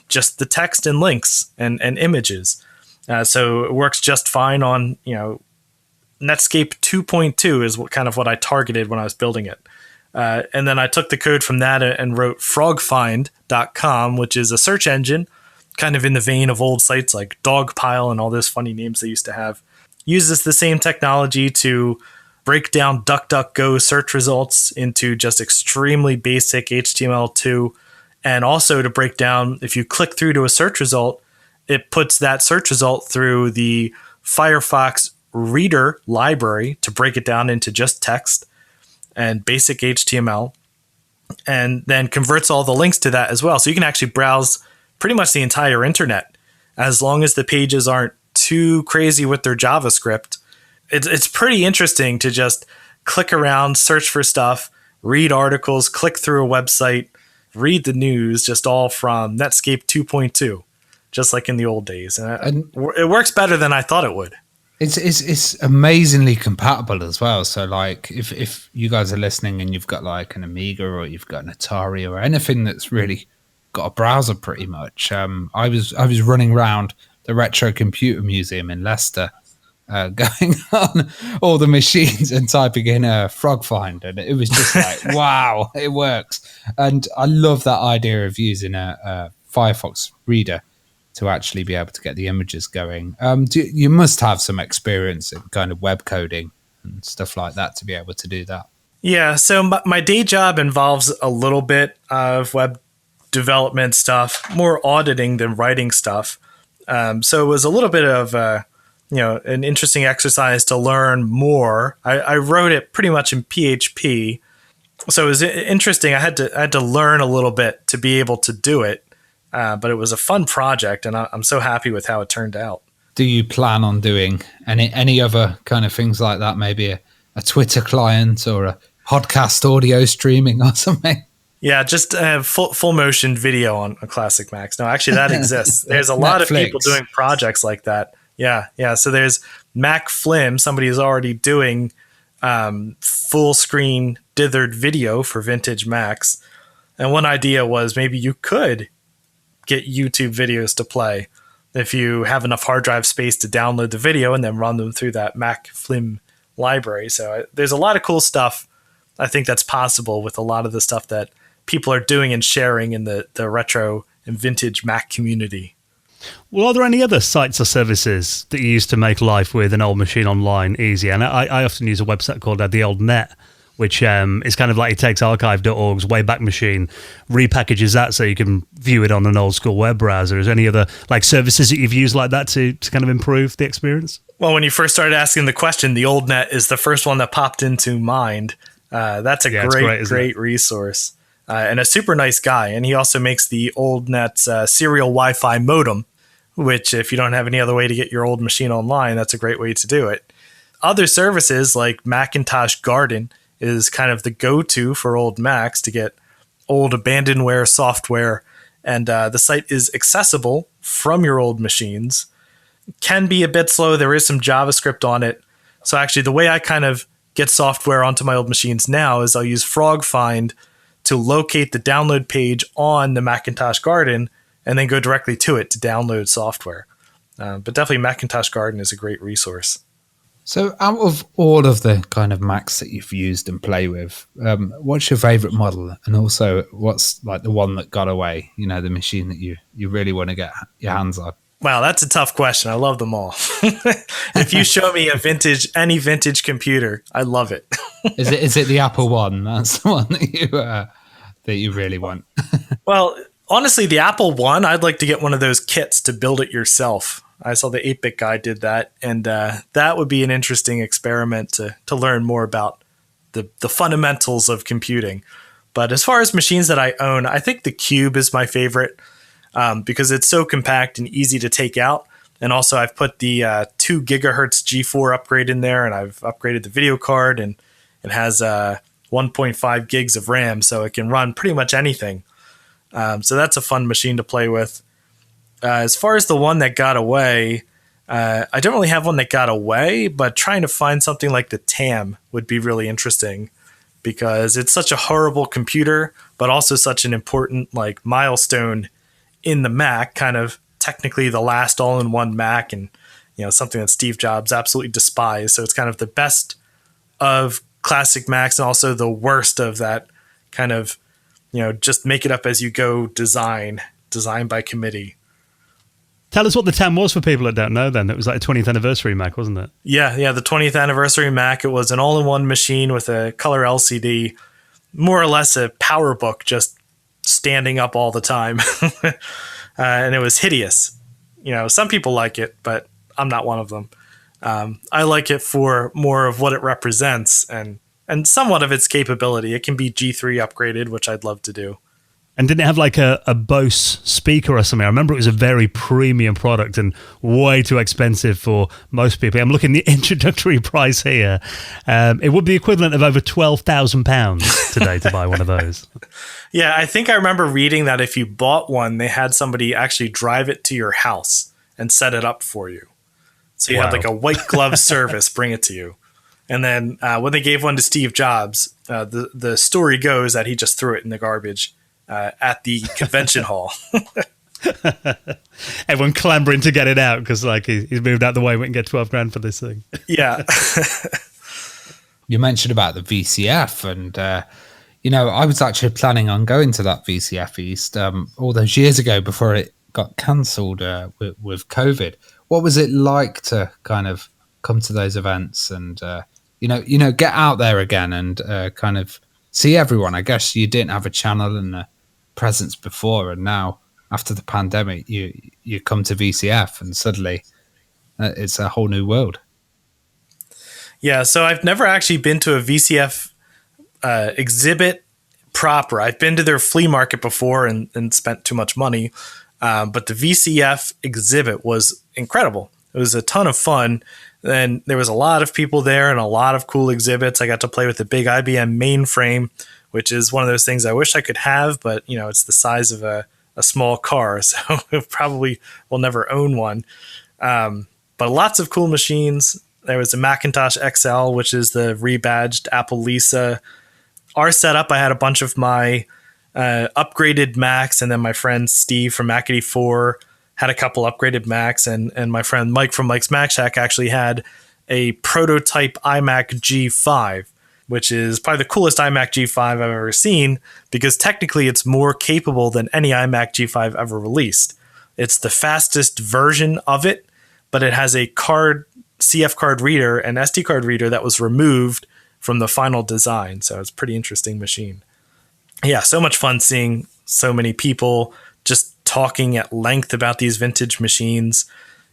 just the text and links and images. So it works just fine on Netscape 2.2 is what I targeted when I was building it. And then I took the code from that and wrote frogfind.com, which is a search engine, kind of in the vein of old sites like Dogpile and all those funny names they used to have. Uses the same technology to break down DuckDuckGo search results into just extremely basic HTML2, and also to break down, if you click through to a search result, it puts that search result through the Firefox Reader library to break it down into just text and basic HTML, and then converts all the links to that as well. So you can actually browse pretty much the entire internet as long as the pages aren't too crazy with their JavaScript. It's pretty interesting to just click around, search for stuff, read articles, click through a website, read the news, just all from Netscape 2.2, just like in the old days. And it works better than I thought it would. It's amazingly compatible as well. So like if you guys are listening and you've got like an Amiga or you've got an Atari or anything that's really got a browser pretty much. I was running around the Retro Computer Museum in Leicester, going on all the machines and typing in Frog Find, and it was just like, wow, it works. And I love that idea of using a Firefox reader to actually be able to get the images going. You must have some experience in kind of web coding and stuff like that to be able to do that. Yeah, so my day job involves a little bit of web development stuff, more auditing than writing stuff. So it was a little bit of an interesting exercise to learn more. I wrote it pretty much in PHP, so it was interesting. I had to learn a little bit to be able to do it. But it was a fun project, and I'm so happy with how it turned out. Do you plan on doing any other kind of things like that? Maybe a Twitter client or a podcast audio streaming or something. Yeah, just full motion video on a classic Macs. No, actually, that exists. There's a lot of people doing projects like that. Yeah. So there's Mac Flim. Somebody is already doing full screen dithered video for vintage Macs. And one idea was maybe you could get YouTube videos to play if you have enough hard drive space to download the video and then run them through that Mac Flim library. So there's a lot of cool stuff I think that's possible with a lot of the stuff that people are doing and sharing in the retro and vintage Mac community. Well, are there any other sites or services that you use to make life with an old machine online easy? And I often use a website called The Old Net, which is kind of like it takes archive.org's Wayback Machine, repackages that so you can view it on an old school web browser. Is there any other like services that you've used like that to kind of improve the experience? Well, when you first started asking the question, The Old Net is the first one that popped into mind. That's a great resource. And a super nice guy. And he also makes the Old Net's serial Wi-Fi modem, which if you don't have any other way to get your old machine online, that's a great way to do it. Other services like Macintosh Garden is kind of the go-to for old Macs to get old abandonware software. And the site is accessible from your old machines. Can be a bit slow. There is some JavaScript on it. So actually the way I kind of get software onto my old machines now is I'll use FrogFind to locate the download page on the Macintosh Garden and then go directly to it to download software. But definitely Macintosh Garden is a great resource. So out of all of the kind of Macs that you've used and play with, what's your favorite model? And also what's like the one that got away, you know, the machine that you really want to get your hands on? Wow, that's a tough question. I love them all. If you show me any vintage computer, I love it. Is it the Apple one? That's the one that you really want. Well, honestly, the Apple one, I'd like to get one of those kits to build it yourself. I saw the 8-Bit guy did that, and that would be an interesting experiment to learn more about the fundamentals of computing. But as far as machines that I own, I think the Cube is my favorite. Because it's so compact and easy to take out. And also I've put the 2 gigahertz G4 upgrade in there, and I've upgraded the video card, and it has 1.5 gigs of RAM, so it can run pretty much anything. So that's a fun machine to play with. As far as the one that got away, I don't really have one that got away, but trying to find something like the TAM would be really interesting because it's such a horrible computer, but also such an important like milestone in the Mac, kind of technically the last all-in-one Mac, and something that Steve Jobs absolutely despised. So it's kind of the best of classic Macs and also the worst of that kind of just make it up as you go design by committee. Tell us what the TAM was for people that don't know then. It was like a 20th anniversary Mac, wasn't it? Yeah, the 20th anniversary Mac. It was an all-in-one machine with a color LCD, more or less a PowerBook, just standing up all the time. And it was hideous. Some people like it, but I'm not one of them. I like it for more of what it represents and somewhat of its capability. It can be G3 upgraded, which I'd love to do. And didn't it have like a Bose speaker or something? I remember it was a very premium product and way too expensive for most people. I'm looking at the introductory price here. It would be equivalent of over £12,000 today to buy one of those. Yeah, I think I remember reading that if you bought one, they had somebody actually drive it to your house and set it up for you. So you had like a white glove service bring it to you. And then when they gave one to Steve Jobs, the story goes that he just threw it in the garbage at the convention hall. Everyone clambering to get it out because like he's moved out the way. We can get $12,000 for this thing. Yeah. You mentioned about the VCF, and I was actually planning on going to that VCF East all those years ago before it got cancelled with COVID. What was it like to kind of come to those events and get out there again and kind of see everyone? I guess you didn't have a channel and a presence before, and now after the pandemic you come to VCF and suddenly it's a whole new world. Yeah, so I've never actually been to a VCF exhibit proper. I've been to their flea market before and spent too much money, but the VCF exhibit was incredible. It was a ton of fun. And there was a lot of people there and a lot of cool exhibits. I got to play with the big IBM mainframe, which is one of those things I wish I could have, but it's the size of a small car, so probably will never own one. But lots of cool machines. There was a Macintosh XL, which is the rebadged Apple Lisa. Our setup, I had a bunch of my upgraded Macs, and then my friend Steve from Mac84 had a couple upgraded Macs, and my friend Mike from Mike's Mac Shack actually had a prototype iMac G5, which is probably the coolest iMac G5 I've ever seen, because technically it's more capable than any iMac G5 ever released. It's the fastest version of it, but it has a CF card reader and SD card reader that was removed from the final design. So it's a pretty interesting machine. Yeah, so much fun seeing so many people just talking at length about these vintage machines.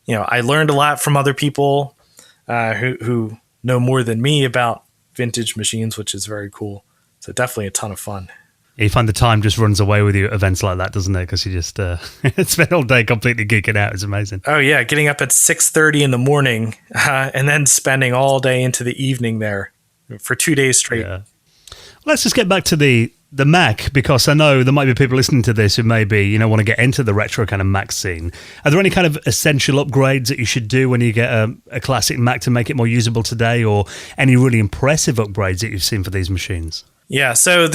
I learned a lot from other people who know more than me about vintage machines, which is very cool. So definitely a ton of fun. You find the time just runs away with you at events like that, doesn't it? Because you just spend all day completely geeking out. It's amazing. Oh, yeah. Getting up at 6:30 in the morning and then spending all day into the evening there for 2 days straight. Yeah. Let's just get back to the Mac, because I know there might be people listening to this who maybe, want to get into the retro kind of Mac scene. Are there any kind of essential upgrades that you should do when you get a classic Mac to make it more usable today, or any really impressive upgrades that you've seen for these machines? Yeah, so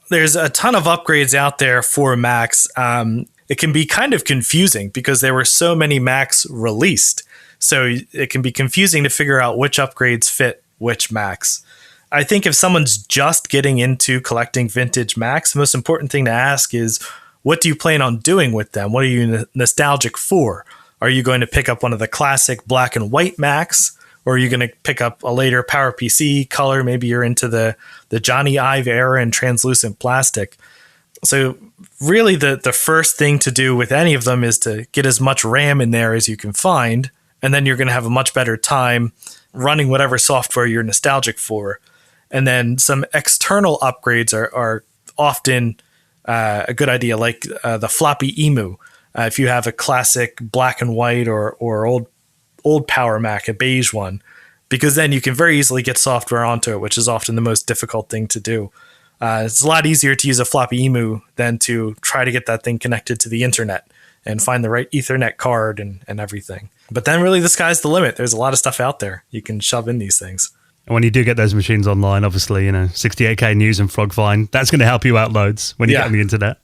there's a ton of upgrades out there for Macs. It can be kind of confusing because there were so many Macs released. So it can be confusing to figure out which upgrades fit which Macs. I think if someone's just getting into collecting vintage Macs, the most important thing to ask is, what do you plan on doing with them? What are you nostalgic for? Are you going to pick up one of the classic black and white Macs? Or are you going to pick up a later PowerPC color? Maybe you're into the Johnny Ive era and translucent plastic. So really the first thing to do with any of them is to get as much RAM in there as you can find. And then you're going to have a much better time running whatever software you're nostalgic for. And then some external upgrades are often a good idea, like the floppy emu. If you have a classic black and white or old Power Mac, a beige one, because then you can very easily get software onto it, which is often the most difficult thing to do. It's a lot easier to use a floppy emu than to try to get that thing connected to the internet and find the right Ethernet card and everything. But then really the sky's the limit. There's a lot of stuff out there you can shove in these things. And when you do get those machines online, obviously, 68K News and Frogvine, that's going to help you out loads when you get on the internet.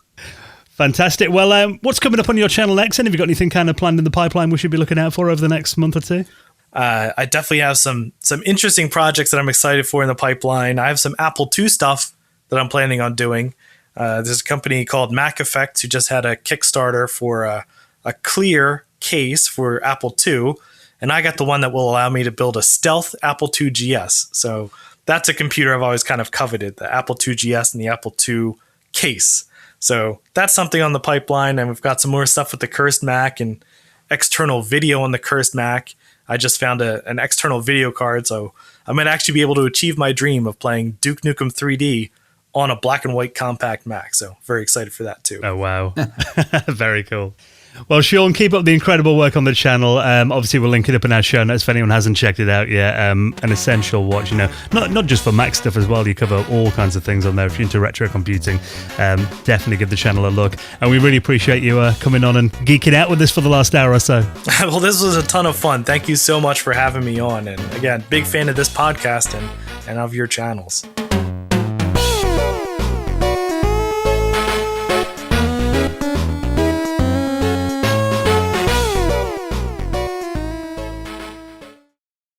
Fantastic. Well, what's coming up on your channel next? And have you got anything kind of planned in the pipeline we should be looking out for over the next month or two? I definitely have some interesting projects that I'm excited for in the pipeline. I have some Apple II stuff that I'm planning on doing. There's a company called Mac Effects who just had a Kickstarter for a clear case for Apple II. And I got the one that will allow me to build a stealth Apple II GS. So that's a computer I've always kind of coveted, the Apple II GS and the Apple II case. So that's something on the pipeline. And we've got some more stuff with the Cursed Mac and external video on the Cursed Mac. I just found an external video card. So I might actually be able to achieve my dream of playing Duke Nukem 3D on a black and white compact Mac. So very excited for that too. Oh, wow. Very cool. Well, Sean, keep up the incredible work on the channel. Obviously, we'll link it up in our show notes if anyone hasn't checked it out yet. An essential watch, not just for Mac stuff as well. You cover all kinds of things on there. If you're into retro computing, definitely give the channel a look. And we really appreciate you coming on and geeking out with us for the last hour or so. Well, this was a ton of fun. Thank you so much for having me on. And again, big fan of this podcast and of your channels.